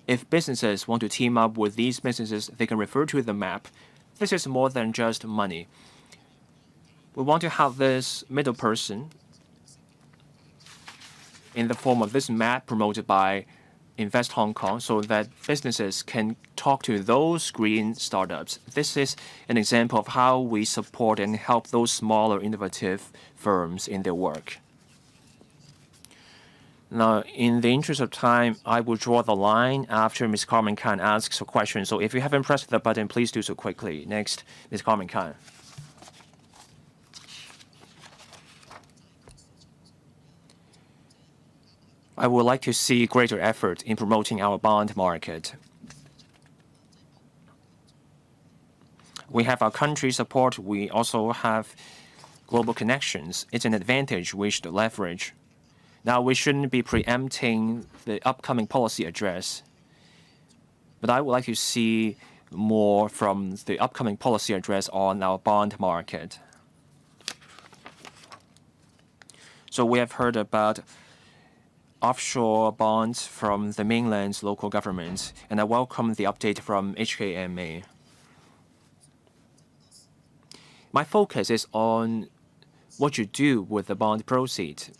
If businesses want to team up with these businesses, they can refer to the map. This is more than just money. We want to have this middle person in the form of this map promoted by Invest Hong Kong so that businesses can talk to those green startups. This is an example of how we support and help those smaller innovative firms in their work. Now, in the interest of time, I will draw the line after Ms. Carmen Khan asks a question. So if you haven't pressed the button, please do so quickly. Next, Ms. Carmen Khan. I would like to see greater effort in promoting our bond market. We have our country support. We also have global connections. It's an advantage we should leverage. Now, we shouldn't be preempting the upcoming policy address, but I would like to see more from the upcoming policy address on our bond market. So we have heard about offshore bonds from the mainland's local governments, and I welcome the update from HKMA. My focus is on what you do with the bond proceeds.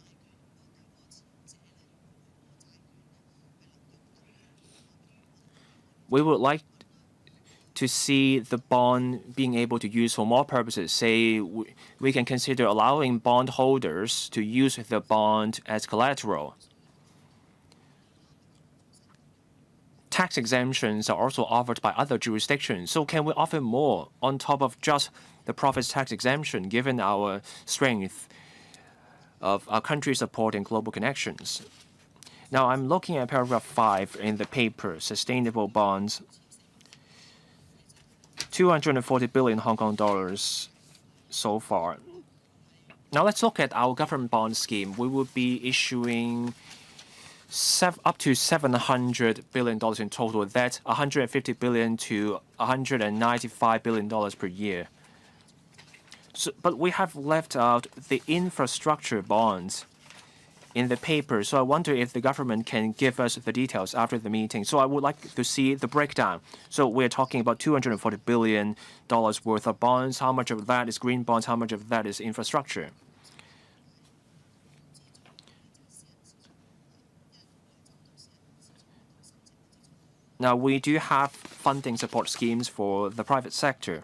We would like to see the bond being able to use for more purposes. Say, we can consider allowing bondholders to use the bond as collateral. Tax exemptions are also offered by other jurisdictions. So can we offer more on top of just the profits tax exemption, given our strength of our country support and global connections? Now I'm looking at paragraph 5 in the paper, sustainable bonds. 240 billion Hong Kong dollars so far. Now let's look at our government bond scheme. We will be issuing up to $700 billion in total. That's $150 billion to $195 billion per year. But we have left out the infrastructure bonds in the paper. So I wonder if the government can give us the details after the meeting. So I would like to see the breakdown. So we're talking about $240 billion worth of bonds. How much of that is green bonds? How much of that is infrastructure? Now, we do have funding support schemes for the private sector.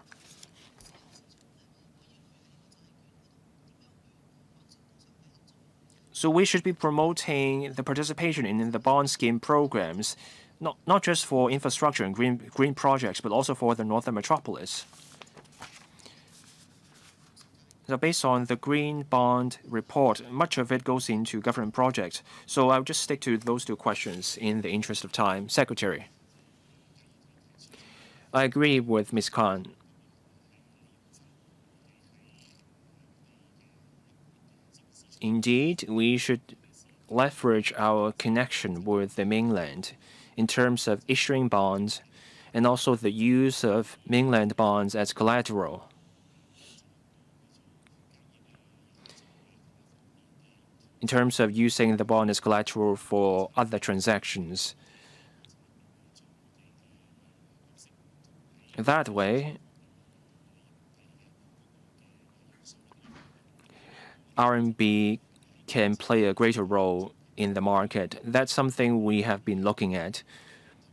So we should be promoting the participation in the bond scheme programs, not just for infrastructure and green projects, but also for the northern metropolis. So based on the Green Bond report, much of it goes into government projects. So I'll just stick to those two questions in the interest of time. Secretary. I agree with Ms. Khan. Indeed, we should leverage our connection with the mainland in terms of issuing bonds and also the use of mainland bonds as collateral. In terms of using the bond as collateral for other transactions. That way, RMB can play a greater role in the market. That's something we have been looking at.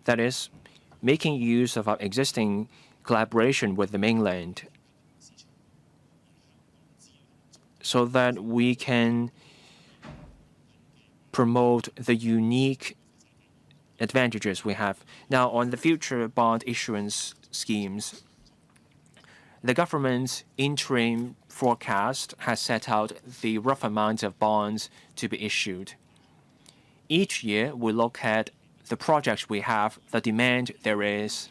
That is, making use of our existing collaboration with the mainland so that we can promote the unique advantages we have. Now, on the future bond issuance schemes, the government's interim forecast has set out the rough amount of bonds to be issued. Each year, we look at the projects we have, the demand there is,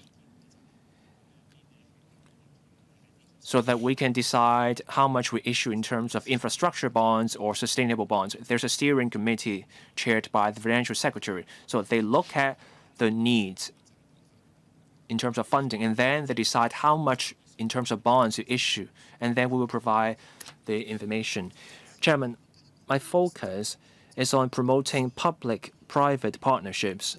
so that we can decide how much we issue in terms of infrastructure bonds or sustainable bonds. There's a steering committee chaired by the financial secretary. So they look at the needs in terms of funding, and then they decide how much in terms of bonds to issue, and then we will provide the information. Chairman, my focus is on promoting public-private partnerships.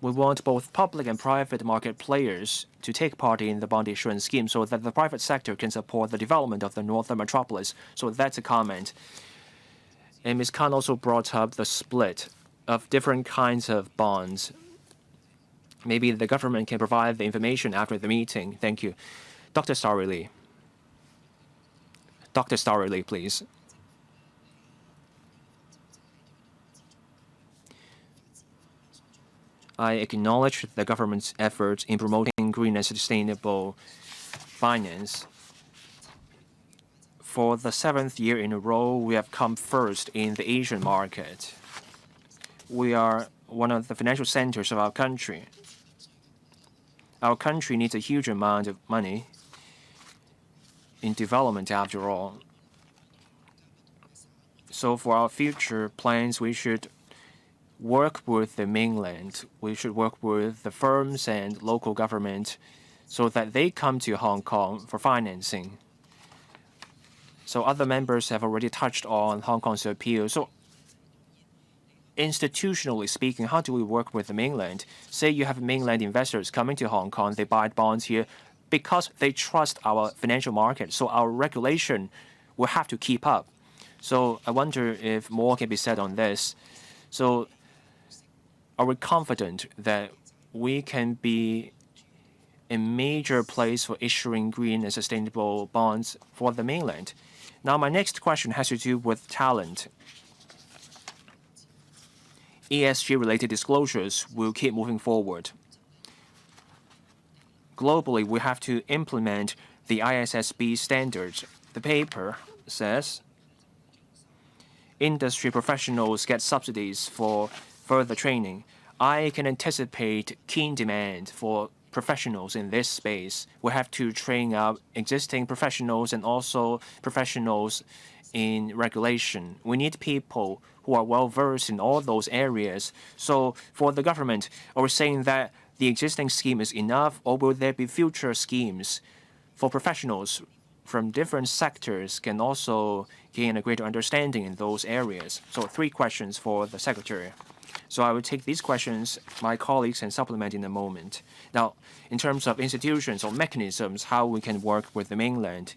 We want both public and private market players to take part in the bond issuance scheme so that the private sector can support the development of the northern metropolis. So that's a comment. And Ms. Khan also brought up the split of different kinds of bonds. Maybe the government can provide the information after the meeting. Thank you. Dr. Starry Lee. Dr. Starry Lee, please. I acknowledge the government's efforts in promoting green and sustainable finance. For the 7th year in a row, we have come first in the Asian market. We are one of the financial centers of our country. Our country needs a huge amount of money in development after all. So for our future plans, we should work with the mainland. We should work with the firms and local government so that they come to Hong Kong for financing. So other members have already touched on Hong Kong's appeal. So institutionally speaking, how do we work with the mainland? Say you have mainland investors coming to Hong Kong, they buy bonds here because they trust our financial market. So our regulation will have to keep up. So I wonder if more can be said on this. So are we confident that we can be a major place for issuing green and sustainable bonds for the mainland? Now, my next question has to do with talent. ESG-related disclosures will keep moving forward. Globally, we have to implement the ISSB standards. The paper says industry professionals get subsidies for further training, I can anticipate keen demand for professionals in this space. We have to train up existing professionals and also professionals in regulation. We need people who are well versed in all those areas. So for the government, are we saying that the existing scheme is enough, or will there be future schemes for professionals from different sectors can also gain a greater understanding in those areas? So 3 questions for the Secretary. So I will take these questions, my colleagues can supplement in a moment. Now, in terms of institutions or mechanisms, how we can work with the mainland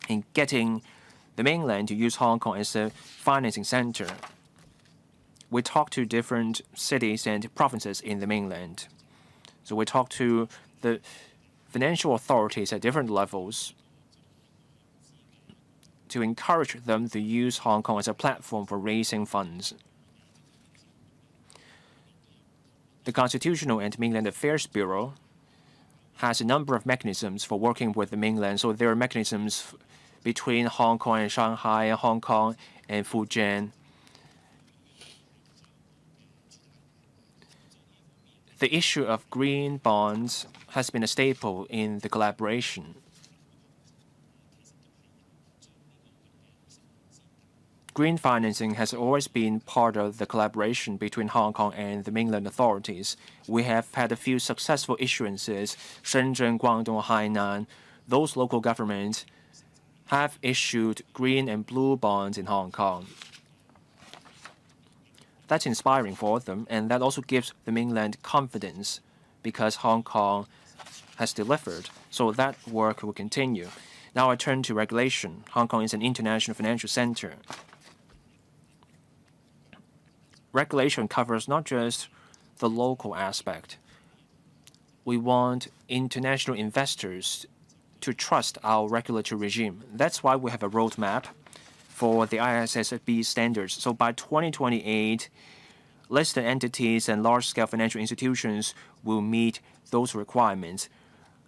in getting the mainland to use Hong Kong as a financing center. We talk to different cities and provinces in the mainland. So we talk to the financial authorities at different levels to encourage them to use Hong Kong as a platform for raising funds. The Constitutional and Mainland Affairs Bureau has a number of mechanisms for working with the mainland. So there are mechanisms between Hong Kong and Shanghai, and Hong Kong and Fujian. The issue of green bonds has been a staple in the collaboration. Green financing has always been part of the collaboration between Hong Kong and the mainland authorities. We have had a few successful issuances, Shenzhen, Guangdong, Hainan. Those local governments have issued green and blue bonds in Hong Kong. That's inspiring for them, and that also gives the mainland confidence because Hong Kong has delivered. So that work will continue. Now I turn to regulation. Hong Kong is an international financial center. Regulation covers not just the local aspect. We want international investors to trust our regulatory regime. That's why we have a roadmap for the ISSB standards. So by 2028, listed entities and large-scale financial institutions will meet those requirements.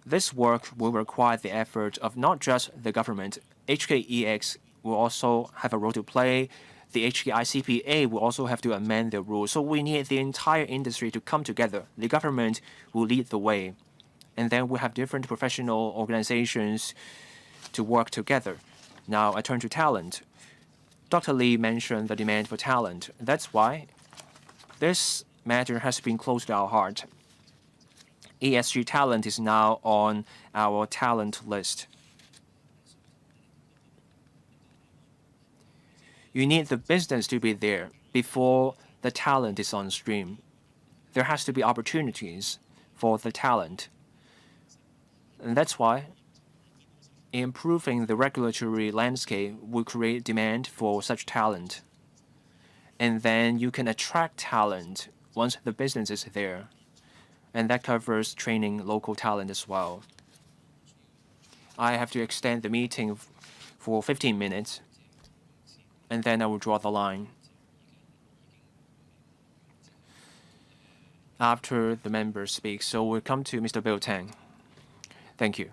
This work will require the effort of not just the government. HKEX will also have a role to play. The HKICPA will also have to amend their rules. So we need the entire industry to come together. The government will lead the way. And then we have different professional organizations to work together. Now I turn to talent. Dr. Lee mentioned the demand for talent. That's why this matter has been close to our heart. ESG talent is now on our talent list. You need the business to be there before the talent is on stream. There has to be opportunities for the talent. And that's why improving the regulatory landscape will create demand for such talent. And then you can attract talent once the business is there. And that covers training local talent as well. I have to extend the meeting for 15 minutes. And then I will draw the line. After the member speaks, so we'll come to Mr. Bill Tang. Thank you.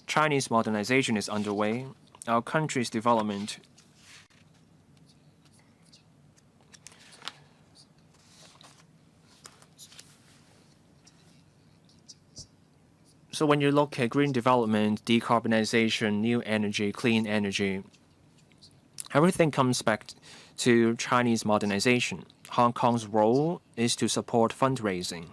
Chinese modernization is underway. Our country's development So when you look at green development, decarbonization, new energy, clean energy, everything comes back to Chinese modernization. Hong Kong's role is to support fundraising.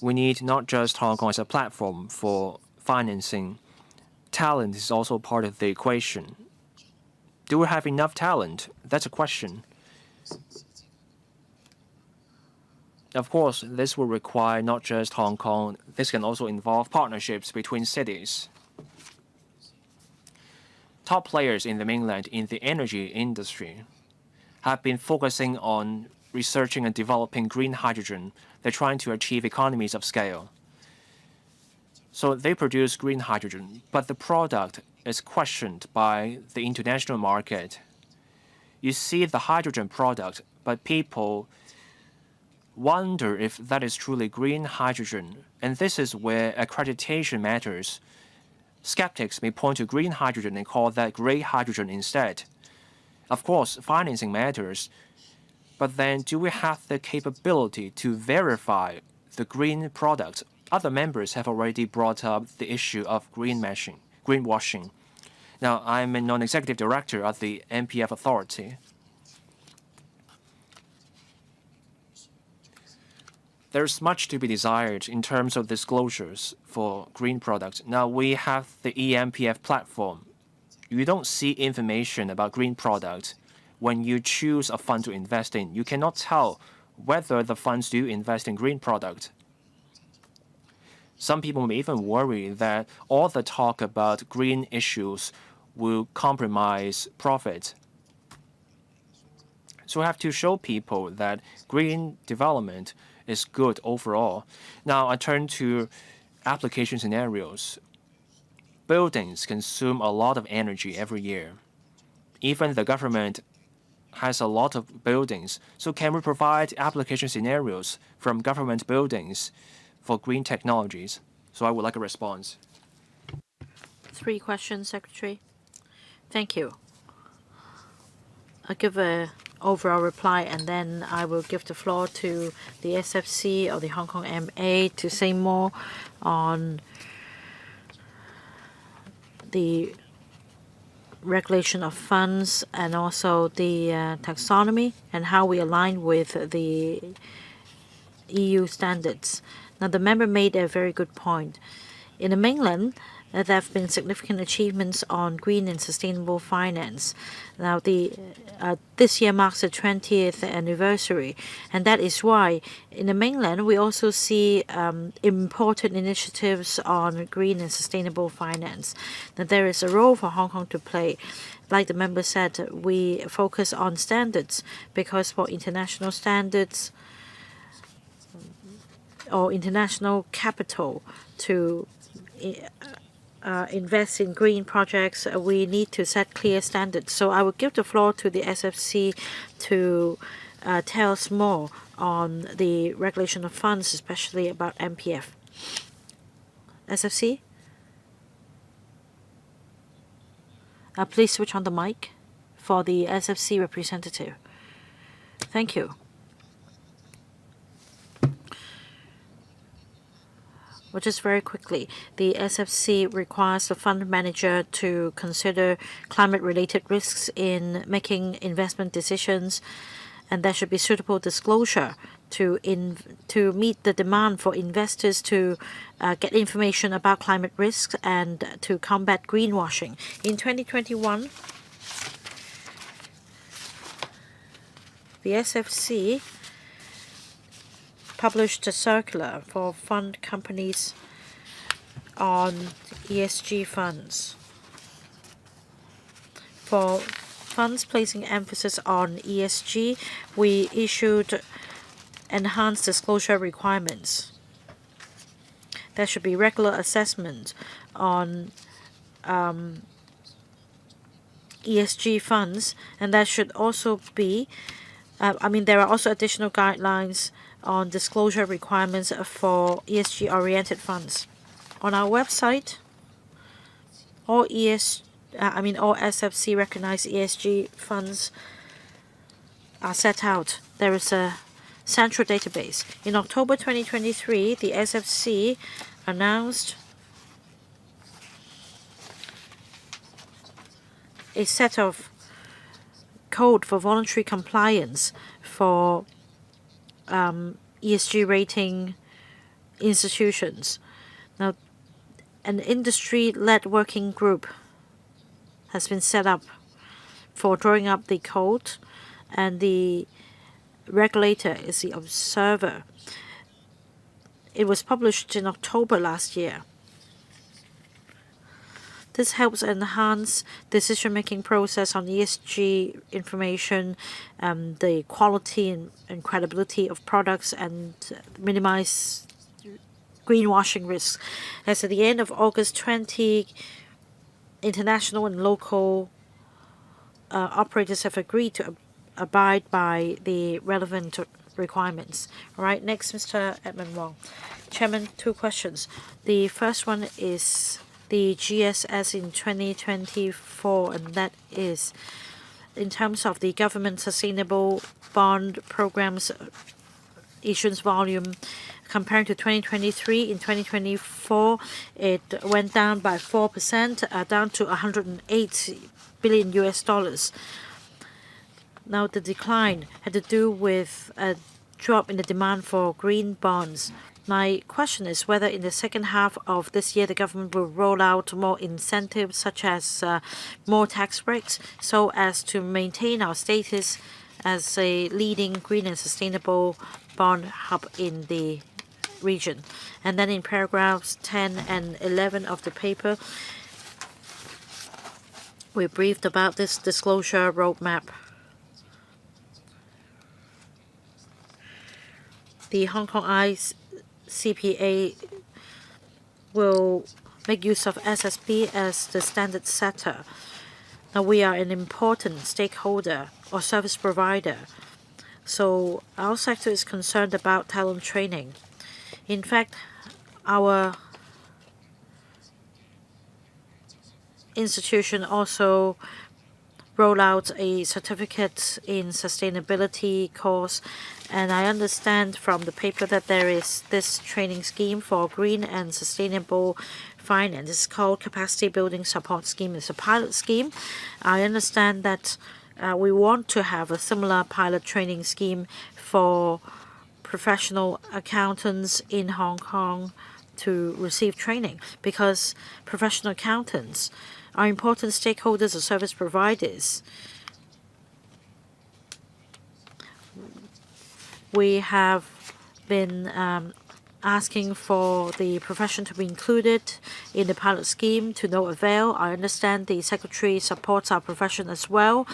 We need not just Hong Kong as a platform for financing. Talent is also part of the equation. Do we have enough talent? That's a question. Of course, this will require not just Hong Kong. This can also involve partnerships between cities. Top players in the mainland in the energy industry have been focusing on researching and developing green hydrogen. They're trying to achieve economies of scale. So they produce green hydrogen, but the product is questioned by the international market. You see the hydrogen product, but people wonder if that is truly green hydrogen. And this is where accreditation matters. Skeptics may point to green hydrogen and call that gray hydrogen instead. Of course, financing matters, but then do we have the capability to verify the green product? Other members have already brought up the issue of greenwashing. Now, I'm a non-executive director at the MPF Authority. There's much to be desired in terms of disclosures for green products. Now, we have the EMPF platform. You don't see information about green products when you choose a fund to invest in. You cannot tell whether the funds do invest in green products. Some people may even worry that all the talk about green issues will compromise profit. So we have to show people that green development is good overall. Now I turn to application scenarios. Buildings consume a lot of energy every year. Even the government has a lot of buildings. So can we provide application scenarios from government buildings for green technologies? So I would like a response. 3 questions, Secretary. Thank you. I'll give an overall reply, and then I will give the floor to the SFC or the Hong Kong MA to say more on the regulation of funds and also the taxonomy and how we align with the EU standards. Now, the member made a very good point. In the mainland, there have been significant achievements on green and sustainable finance. Now, this year marks the 20th anniversary, and that is why in the mainland we also see important initiatives on green and sustainable finance. Now, there is a role for Hong Kong to play. Like the member said, we focus on standards because for international standards or international capital to invest in green projects, we need to set clear standards. So I will give the floor to the SFC to tell us more on the regulation of funds, especially about MPF. SFC? Please switch on the mic for the SFC representative. Thank you. Well, just very quickly, the SFC requires the fund manager to consider climate-related risks in making investment decisions, and there should be suitable disclosure to meet the demand for investors to get information about climate risks and to combat greenwashing. In 2021, the SFC published a circular for fund companies on ESG funds. For funds placing emphasis on ESG, we issued enhanced disclosure requirements. There should be regular assessment on ESG funds, and that should also be, there are also additional guidelines on disclosure requirements for ESG-oriented funds. On our website, all SFC recognized ESG funds are set out. There is a central database. In October 2023, the SFC announced a set of code for voluntary compliance for ESG rating institutions. Now, an industry-led working group has been set up for drawing up the code, and the regulator is the observer. It was published in October last year. This helps enhance decision-making process on ESG information, the quality and credibility of products, and minimize greenwashing risks. As at the end of August 20, international and local operators have agreed to abide by the relevant requirements. All right, next, Mr. Edmund Wong. Chairman, 2 questions. The first one is the GSS in 2024, and that is in terms of the government sustainable bond programs issuance volume comparing to 2023. In 2024, it went down by 4%, down to 108 billion US dollars. Now, the decline had to do with a drop in the demand for green bonds. My question is whether in the second half of this year the government will roll out more incentives such as more tax breaks so as to maintain our status as a leading green and sustainable bond hub in the region. And then in paragraphs 10 and 11 of the paper, we briefed about this disclosure roadmap. The Hong Kong CPA will make use of SSB as the standard setter. Now, we are an important stakeholder or service provider, so our sector is concerned about talent training. In fact, our institution also roll out a certificate in sustainability course, and I understand from the paper that there is this training scheme for green and sustainable finance. It's called Capacity Building Support Scheme. It's a pilot scheme. I understand that we want to have a similar pilot training scheme for professional accountants in Hong Kong to receive training, because professional accountants are important stakeholders or service providers. We have been asking for the profession to be included in the pilot scheme to no avail. I understand the Secretary supports our profession as well.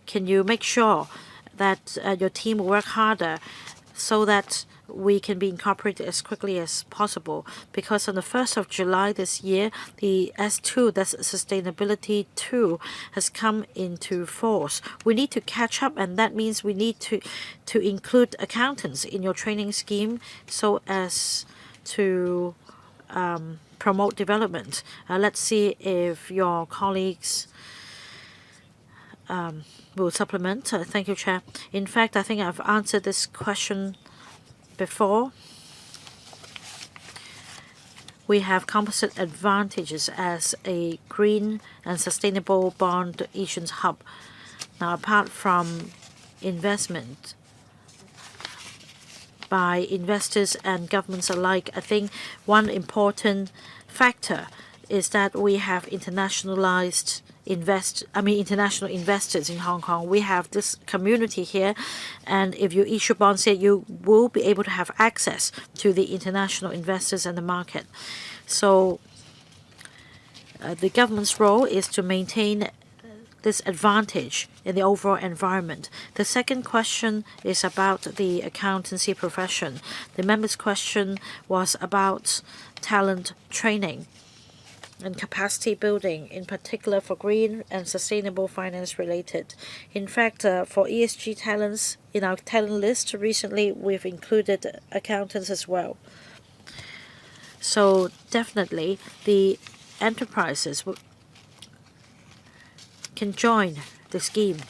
Can you make sure that your team will work harder so that we can be incorporated as quickly as possible? Because on the 1st of July this year, the S2, that's Sustainability 2, has come into force. We need to catch up, and that means we need to include accountants in your training scheme so as to promote development. Let's see if your colleagues will supplement. Thank you, Chair. In fact, I think I've answered this question before. We have composite advantages as a green and sustainable bond issuance hub. Now, apart from investment by investors and governments alike, I think one important factor is that we have international investors in Hong Kong. We have this community here, and if you issue bonds here, you will be able to have access to the international investors and the market. So the government's role is to maintain this advantage in the overall environment. The second question is about the accountancy profession. The member's question was about talent training and capacity building, in particular for green and sustainable finance related. In fact, for ESG talents, in our talent list recently, we've included accountants as well. So definitely, the enterprises can join the scheme.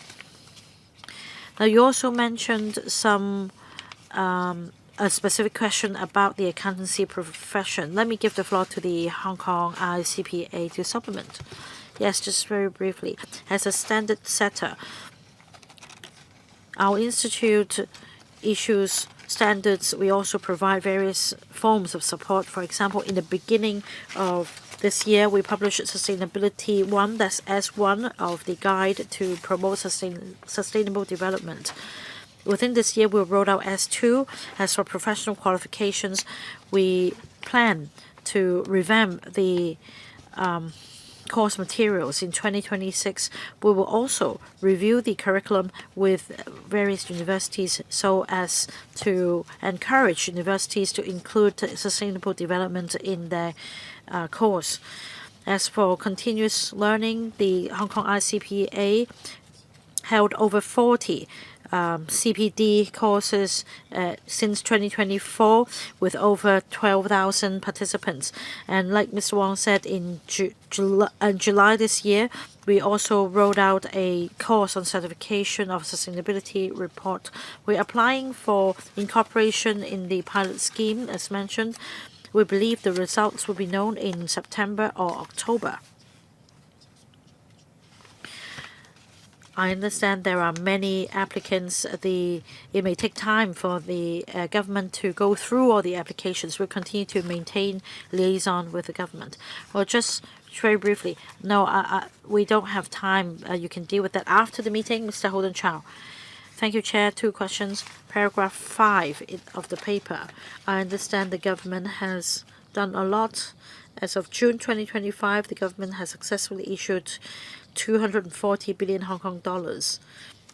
Now, you also mentioned a specific question about the accountancy profession. Let me give the floor to the Hong Kong ICPA to supplement. Yes, just very briefly. As a standard setter, our institute issues standards. We also provide various forms of support. For example, in the beginning of this year, we published Sustainability 1, that's S1 of the guide to promote sustainable development. Within this year, we'll roll out S2. As for professional qualifications, we plan to revamp the course materials in 2026. We will also review the curriculum with various universities so as to encourage universities to include sustainable development in their course. As for continuous learning, the Hong Kong ICPA held over 40 CPD courses since 2024 with over 12,000 participants. And like Mr. Wong said, in July this year, we also rolled out a course on certification of sustainability report. We're applying for incorporation in the pilot scheme, as mentioned. We believe the results will be known in September or October. I understand there are many applicants. It may take time for the government to go through all the applications. We'll continue to maintain liaison with the government. Well, just very briefly, no, we don't have time. You can deal with that after the meeting, Mr. Holden Chow. Thank you, Chair. 2 questions. Paragraph 5 of the paper. I understand the government has done a lot. As of June 2025, the government has successfully issued 240 billion Hong Kong dollars,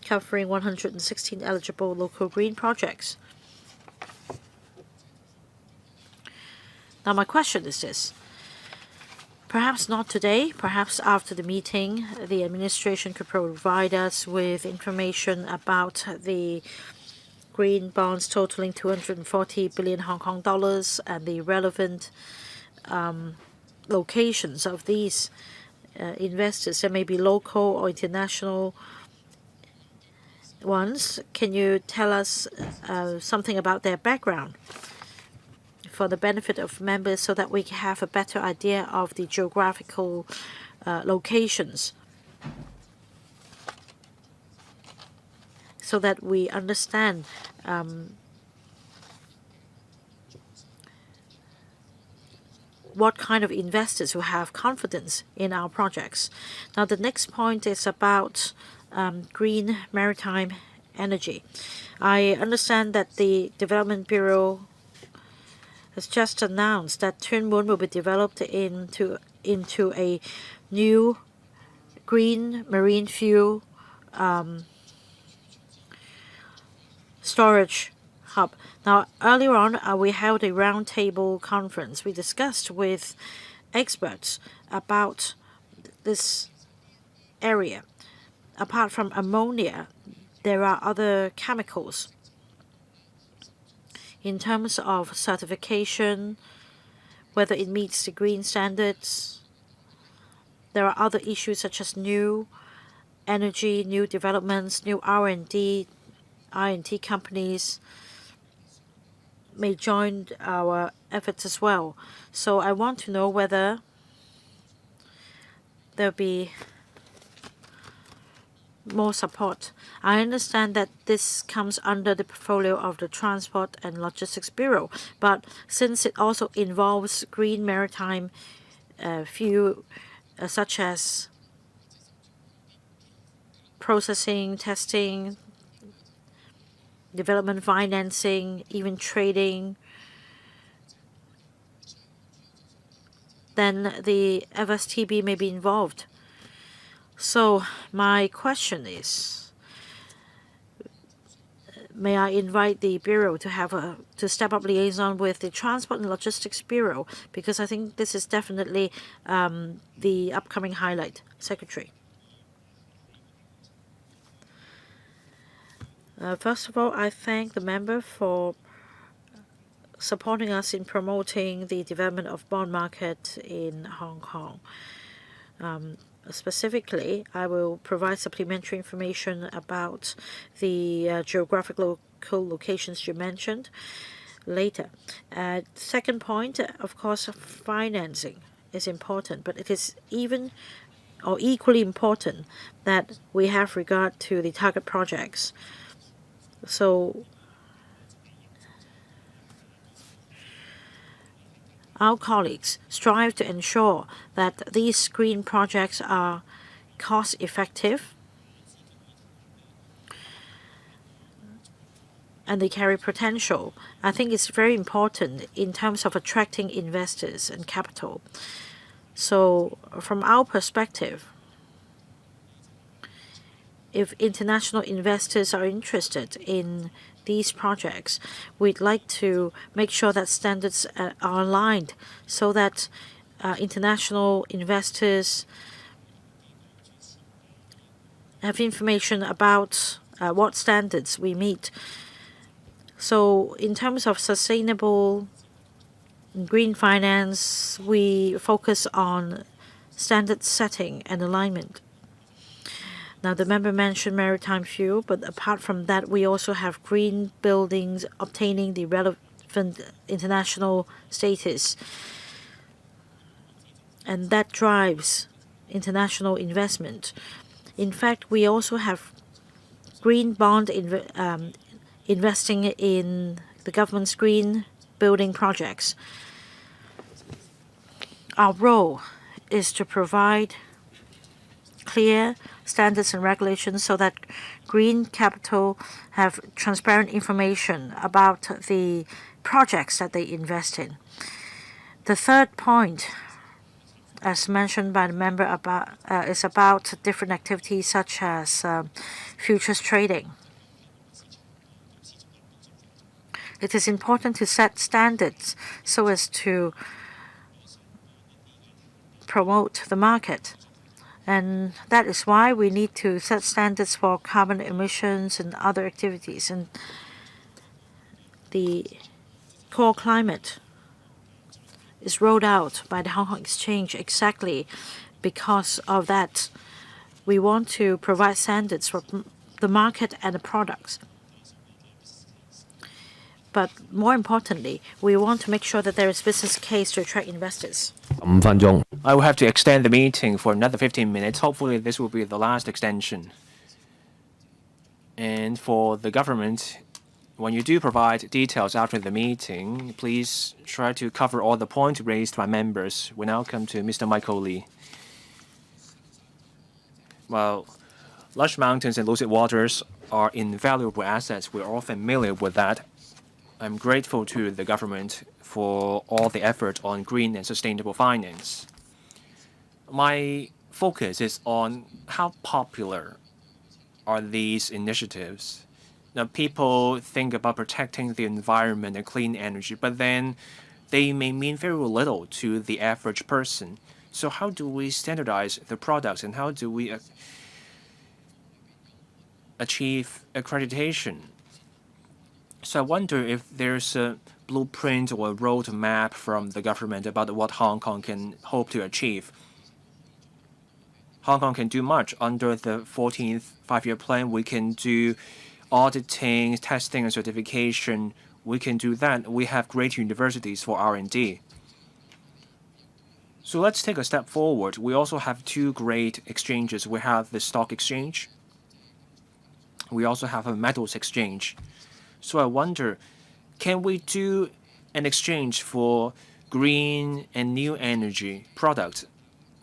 covering 116 eligible local green projects. Now, my question is this. Perhaps not today, perhaps after the meeting, the administration could provide us with information about the green bonds totaling 240 billion Hong Kong dollars and the relevant locations of these investors. There may be local or international ones. Can you tell us something about their background for the benefit of members so that we can have a better idea of the geographical locations, so that we understand what kind of investors who have confidence in our projects. Now, the next point is about green maritime energy. I understand that the Development Bureau has just announced that Tuen Mun will be developed into a new green marine fuel storage hub. Now, earlier on, we held a roundtable conference. We discussed with experts about this area. Apart from ammonia, there are other chemicals. In terms of certification, whether it meets the green standards, there are other issues such as new energy, new developments, new R&D companies may join our efforts as well. So I want to know whether there'll be more support. I understand that this comes under the portfolio of the Transport and Logistics Bureau, but since it also involves green maritime fuel, such as processing, testing, development financing, even trading, then the FSTB may be involved. So my question is, may I invite the Bureau to step up liaison with the Transport and Logistics Bureau, because I think this is definitely the upcoming highlight. Secretary. First of all, I thank the member for supporting us in promoting the development of bond market in Hong Kong. Specifically, I will provide supplementary information about the geographical locations you mentioned later. Second point, of course, financing is important, but it is even or equally important that we have regard to the target projects. So our colleagues strive to ensure that these green projects are cost-effective and they carry potential. I think it's very important in terms of attracting investors and capital. So from our perspective, if international investors are interested in these projects, we'd like to make sure that standards are aligned so that international investors have information about what standards we meet. So in terms of sustainable green finance, we focus on standard setting and alignment. Now, the member mentioned maritime fuel, but apart from that, we also have green buildings obtaining the relevant international status. And that drives international investment. In fact, we also have green bond investing in the government's green building projects. Our role is to provide clear standards and regulations so that green capital have transparent information about the projects that they invest in. The third point, as mentioned by the member, is about different activities such as futures trading. It is important to set standards so as to promote the market. And that is why we need to set standards for carbon emissions and other activities. And the core climate is rolled out by the Hong Kong Exchange exactly because of that. We want to provide standards for the market and the products. But more importantly, we want to make sure that there is business case to attract investors. 5分鐘。 I will have to extend the meeting for another 15 minutes. Hopefully, this will be the last extension. And for the government, when you do provide details after the meeting, please try to cover all the points raised by members. We now come to Mr. Michael Lee. Well, lush mountains and lucid waters are invaluable assets. We're all familiar with that. I'm grateful to the government for all the effort on green and sustainable finance. My focus is on how popular are these initiatives. Now, people think about protecting the environment and clean energy, but then they may mean very little to the average person. So how do we standardize the products and how do we achieve accreditation? So I wonder if there's a blueprint or a roadmap from the government about what Hong Kong can hope to achieve. Hong Kong can do much. Under the 14th five-year plan, we can do auditing, testing, and certification. We can do that. We have great universities for R&D. So let's take a step forward. We also have two great exchanges. We have the stock exchange. We also have a metals exchange. So I wonder, can we do an exchange for green and new energy products?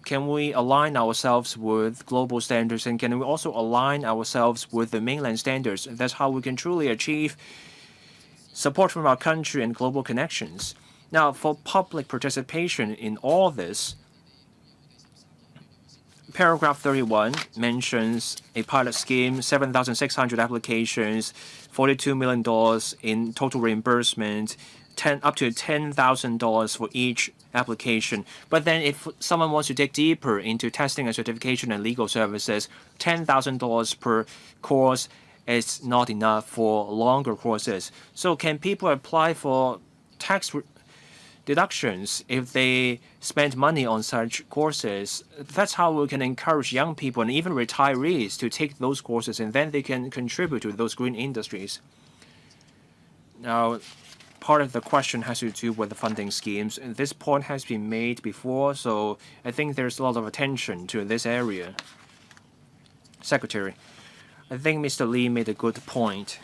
Can we align ourselves with global standards, and can we also align ourselves with the mainland standards? That's how we can truly achieve support from our country and global connections. Now, for public participation in all this, paragraph 31 mentions a pilot scheme, 7,600 applications, $42 million in total reimbursement, up to $10,000 for each application. But then if someone wants to dig deeper into testing and certification and legal services, $10,000 per course is not enough for longer courses. So can people apply for tax deductions if they spend money on such courses? That's how we can encourage young people and even retirees to take those courses, and then they can contribute to those green industries. Now, part of the question has to do with the funding schemes, and this point has been made before, so I think there's a lot of attention to this area. Secretary, I think Mr. Lee made a good point.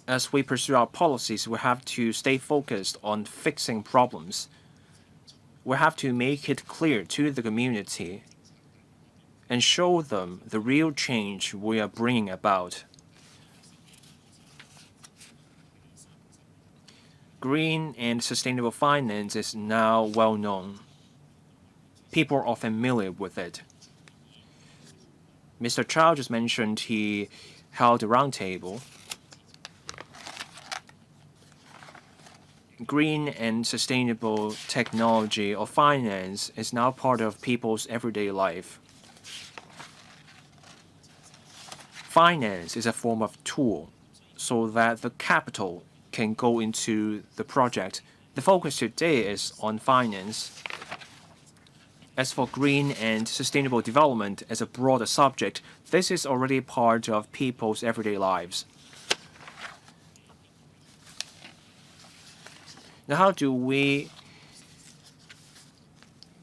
As we pursue our policies, we have to stay focused on fixing problems. We have to make it clear to the community and show them the real change we are bringing about. Green and sustainable finance is now well known. People are familiar with it. Mr. Chow just mentioned he held a roundtable. Green and sustainable technology or finance is now part of people's everyday life. finance is a form of tool so that the capital can go into the project. The focus today is on finance. As for green and sustainable development as a broader subject, this is already part of people's everyday lives. Now, how do we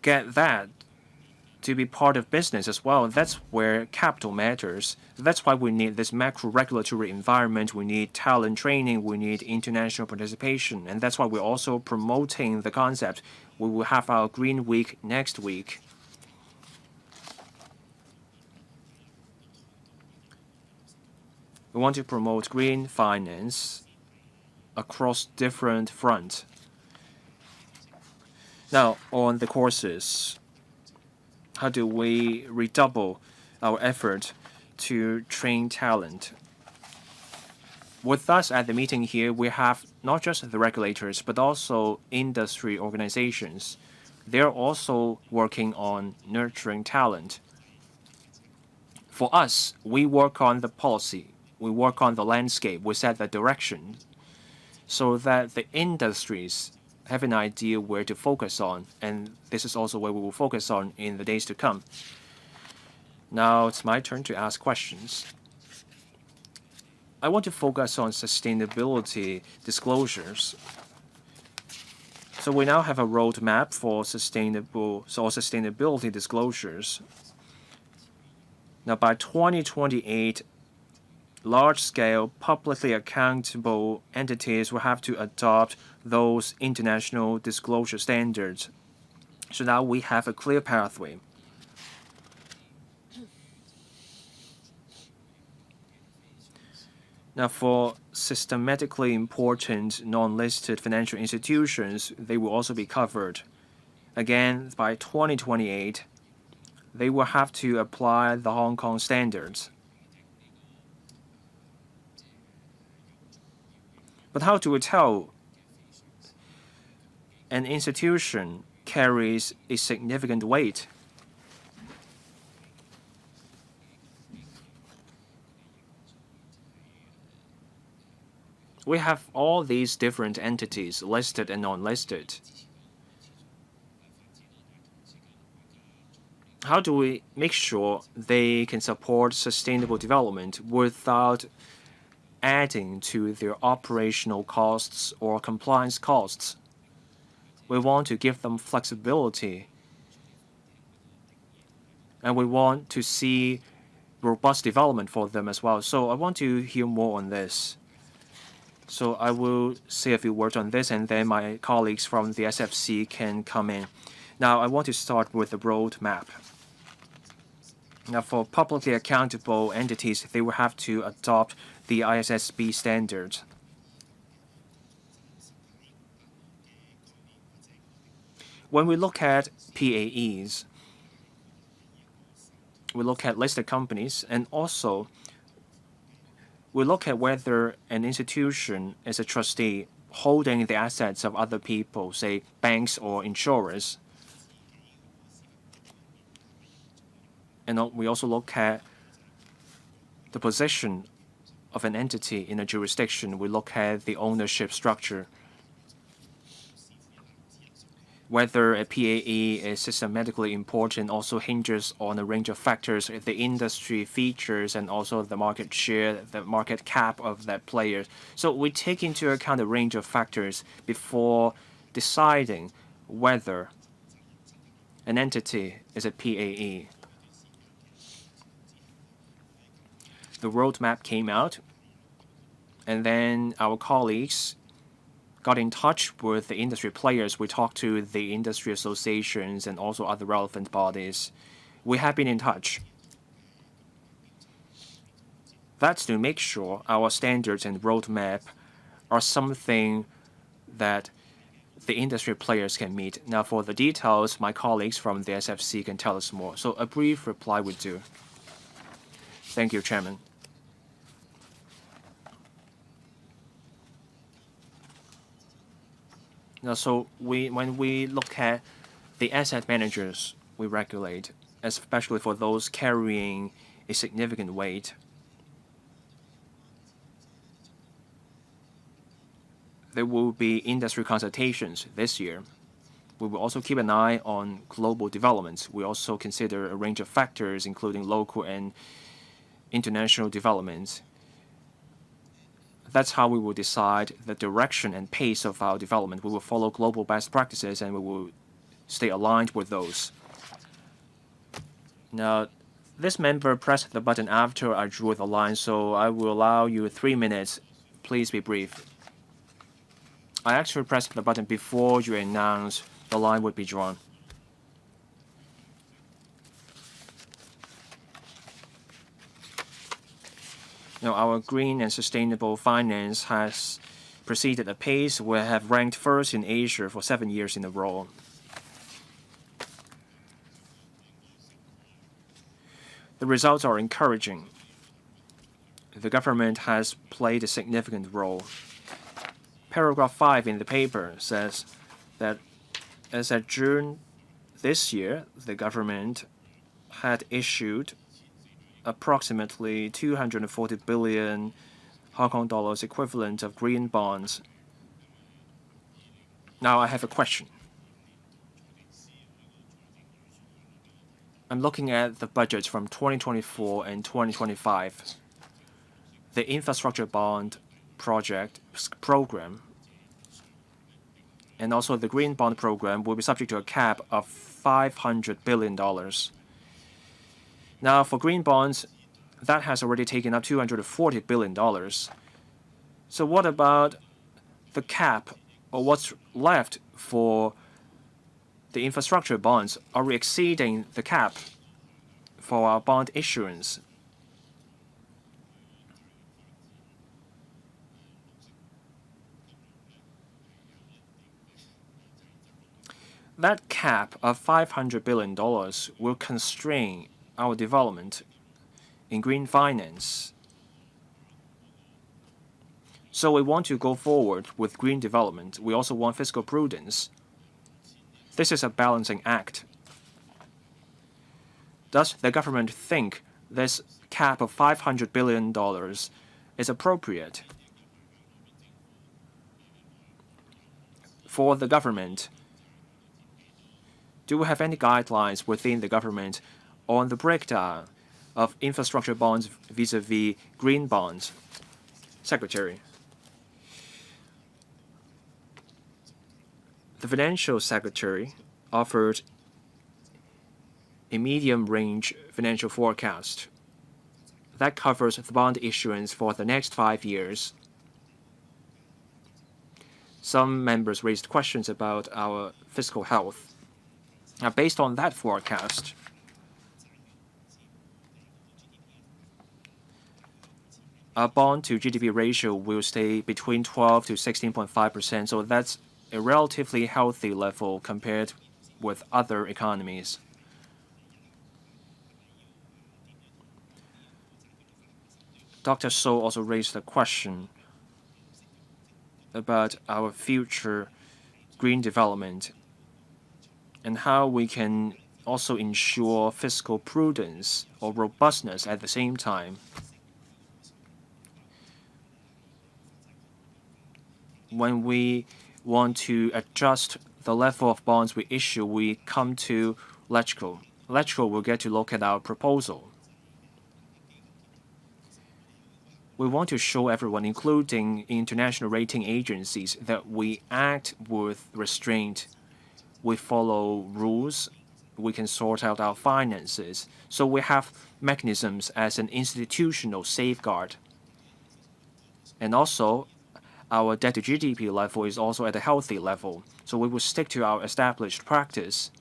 get that to be part of business as well? That's where capital matters. That's why we need this macro regulatory environment. We need talent training. We need international participation. And that's why we're also promoting the concept. We will have our Green Week next week. We want to promote green finance across different fronts. Now, on the courses, how do we redouble our effort to train talent? With us at the meeting here, we have not just the regulators, but also industry organizations. They're also working on nurturing talent. For us, we work on the policy, we work on the landscape, we set the direction so that the industries have an idea where to focus on, and this is also where we will focus on in the days to come. Now it's my turn to ask questions. I want to focus on sustainability disclosures. So we now have a roadmap for sustainability disclosures. Now by 2028, large-scale, publicly accountable entities will have to adopt those international disclosure standards. So now we have a clear pathway. Now for systematically important non-listed financial institutions, they will also be covered. Again, by 2028, they will have to apply the Hong Kong standards. But how do we tell an institution carries a significant weight? We have all these different entities, listed and non-listed. How do we make sure they can support sustainable development without adding to their operational costs or compliance costs? We want to give them flexibility, and we want to see robust development for them as well. So I want to hear more on this. So I will say a few words on this, and then my colleagues from the SFC can come in. Now I want to start with the roadmap. Now for publicly accountable entities, they will have to adopt the ISSB standards. When we look at PAEs, we look at listed companies, and also we look at whether an institution is a trustee holding the assets of other people, say banks or insurers. And we also look at the position of an entity in a jurisdiction. We look at the ownership structure. Whether a PAE is systematically important also hinges on a range of factors, the industry features and also the market share, the market cap of that player. So we take into account a range of factors before deciding whether an entity is a PAE. The roadmap came out, and then our colleagues got in touch with the industry players. We talked to the industry associations and also other relevant bodies. We have been in touch. That's to make sure our standards and roadmap are something that the industry players can meet. Now for the details, my colleagues from the SFC can tell us more. So a brief reply would do. Thank you, Chairman. Now, so when we look at the asset managers we regulate, especially for those carrying a significant weight, there will be industry consultations this year. We will also keep an eye on global developments. We also consider a range of factors, including local and international developments. That's how we will decide the direction and pace of our development. We will follow global best practices and we will stay aligned with those. Now, this member pressed the button after I drew the line, so I will allow you 3 minutes. Please be brief. I actually pressed the button before you announced the line would be drawn. Now, our green and sustainable finance has proceeded apace. We have ranked first in Asia for 7 years in a row. The results are encouraging. The government has played a significant role. Paragraph 5 in the paper says that as of June this year, the government had issued approximately 240 billion Hong Kong dollars equivalent of green bonds. Now I have a question. I'm looking at the budgets from 2024 and 2025. The infrastructure bond program and also the green bond program will be subject to a cap of $500 billion. Now, for green bonds, that has already taken up $240 billion. So what about the cap, or what's left for the infrastructure bonds? Are we exceeding the cap for our bond issuance? That cap of $500 billion will constrain our development in green finance. So we want to go forward with green development. We also want fiscal prudence. This is a balancing act. Does the government think this cap of $500 billion is appropriate? For the government, do we have any guidelines within the government on the breakdown of infrastructure bonds vis-à-vis green bonds? Secretary. The Financial Secretary offered a medium-range financial forecast that covers the bond issuance for the next 5 years. Some members raised questions about our fiscal health. Now, based on that forecast, our bond to GDP ratio will stay between 12 to 16.5%, so that's a relatively healthy level compared with other economies. Dr. So also raised a question about our future green development and how we can also ensure fiscal prudence or robustness at the same time. When we want to adjust the level of bonds we issue, we come to Legislative. Legislative will get to look at our proposal. We want to show everyone, including international rating agencies, that we act with restraint. We follow rules. We can sort out our finances. So we have mechanisms as an institutional safeguard. And also, our debt to GDP level is also at a healthy level. So we will stick to our established practice.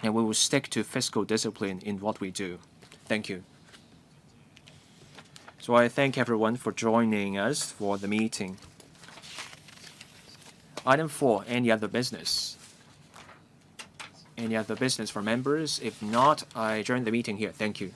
And we will stick to fiscal discipline in what we do. Thank you. So I thank everyone for joining us for the meeting. Item 4, any other business? Any other business for members? If not, I adjourn the meeting here. Thank you.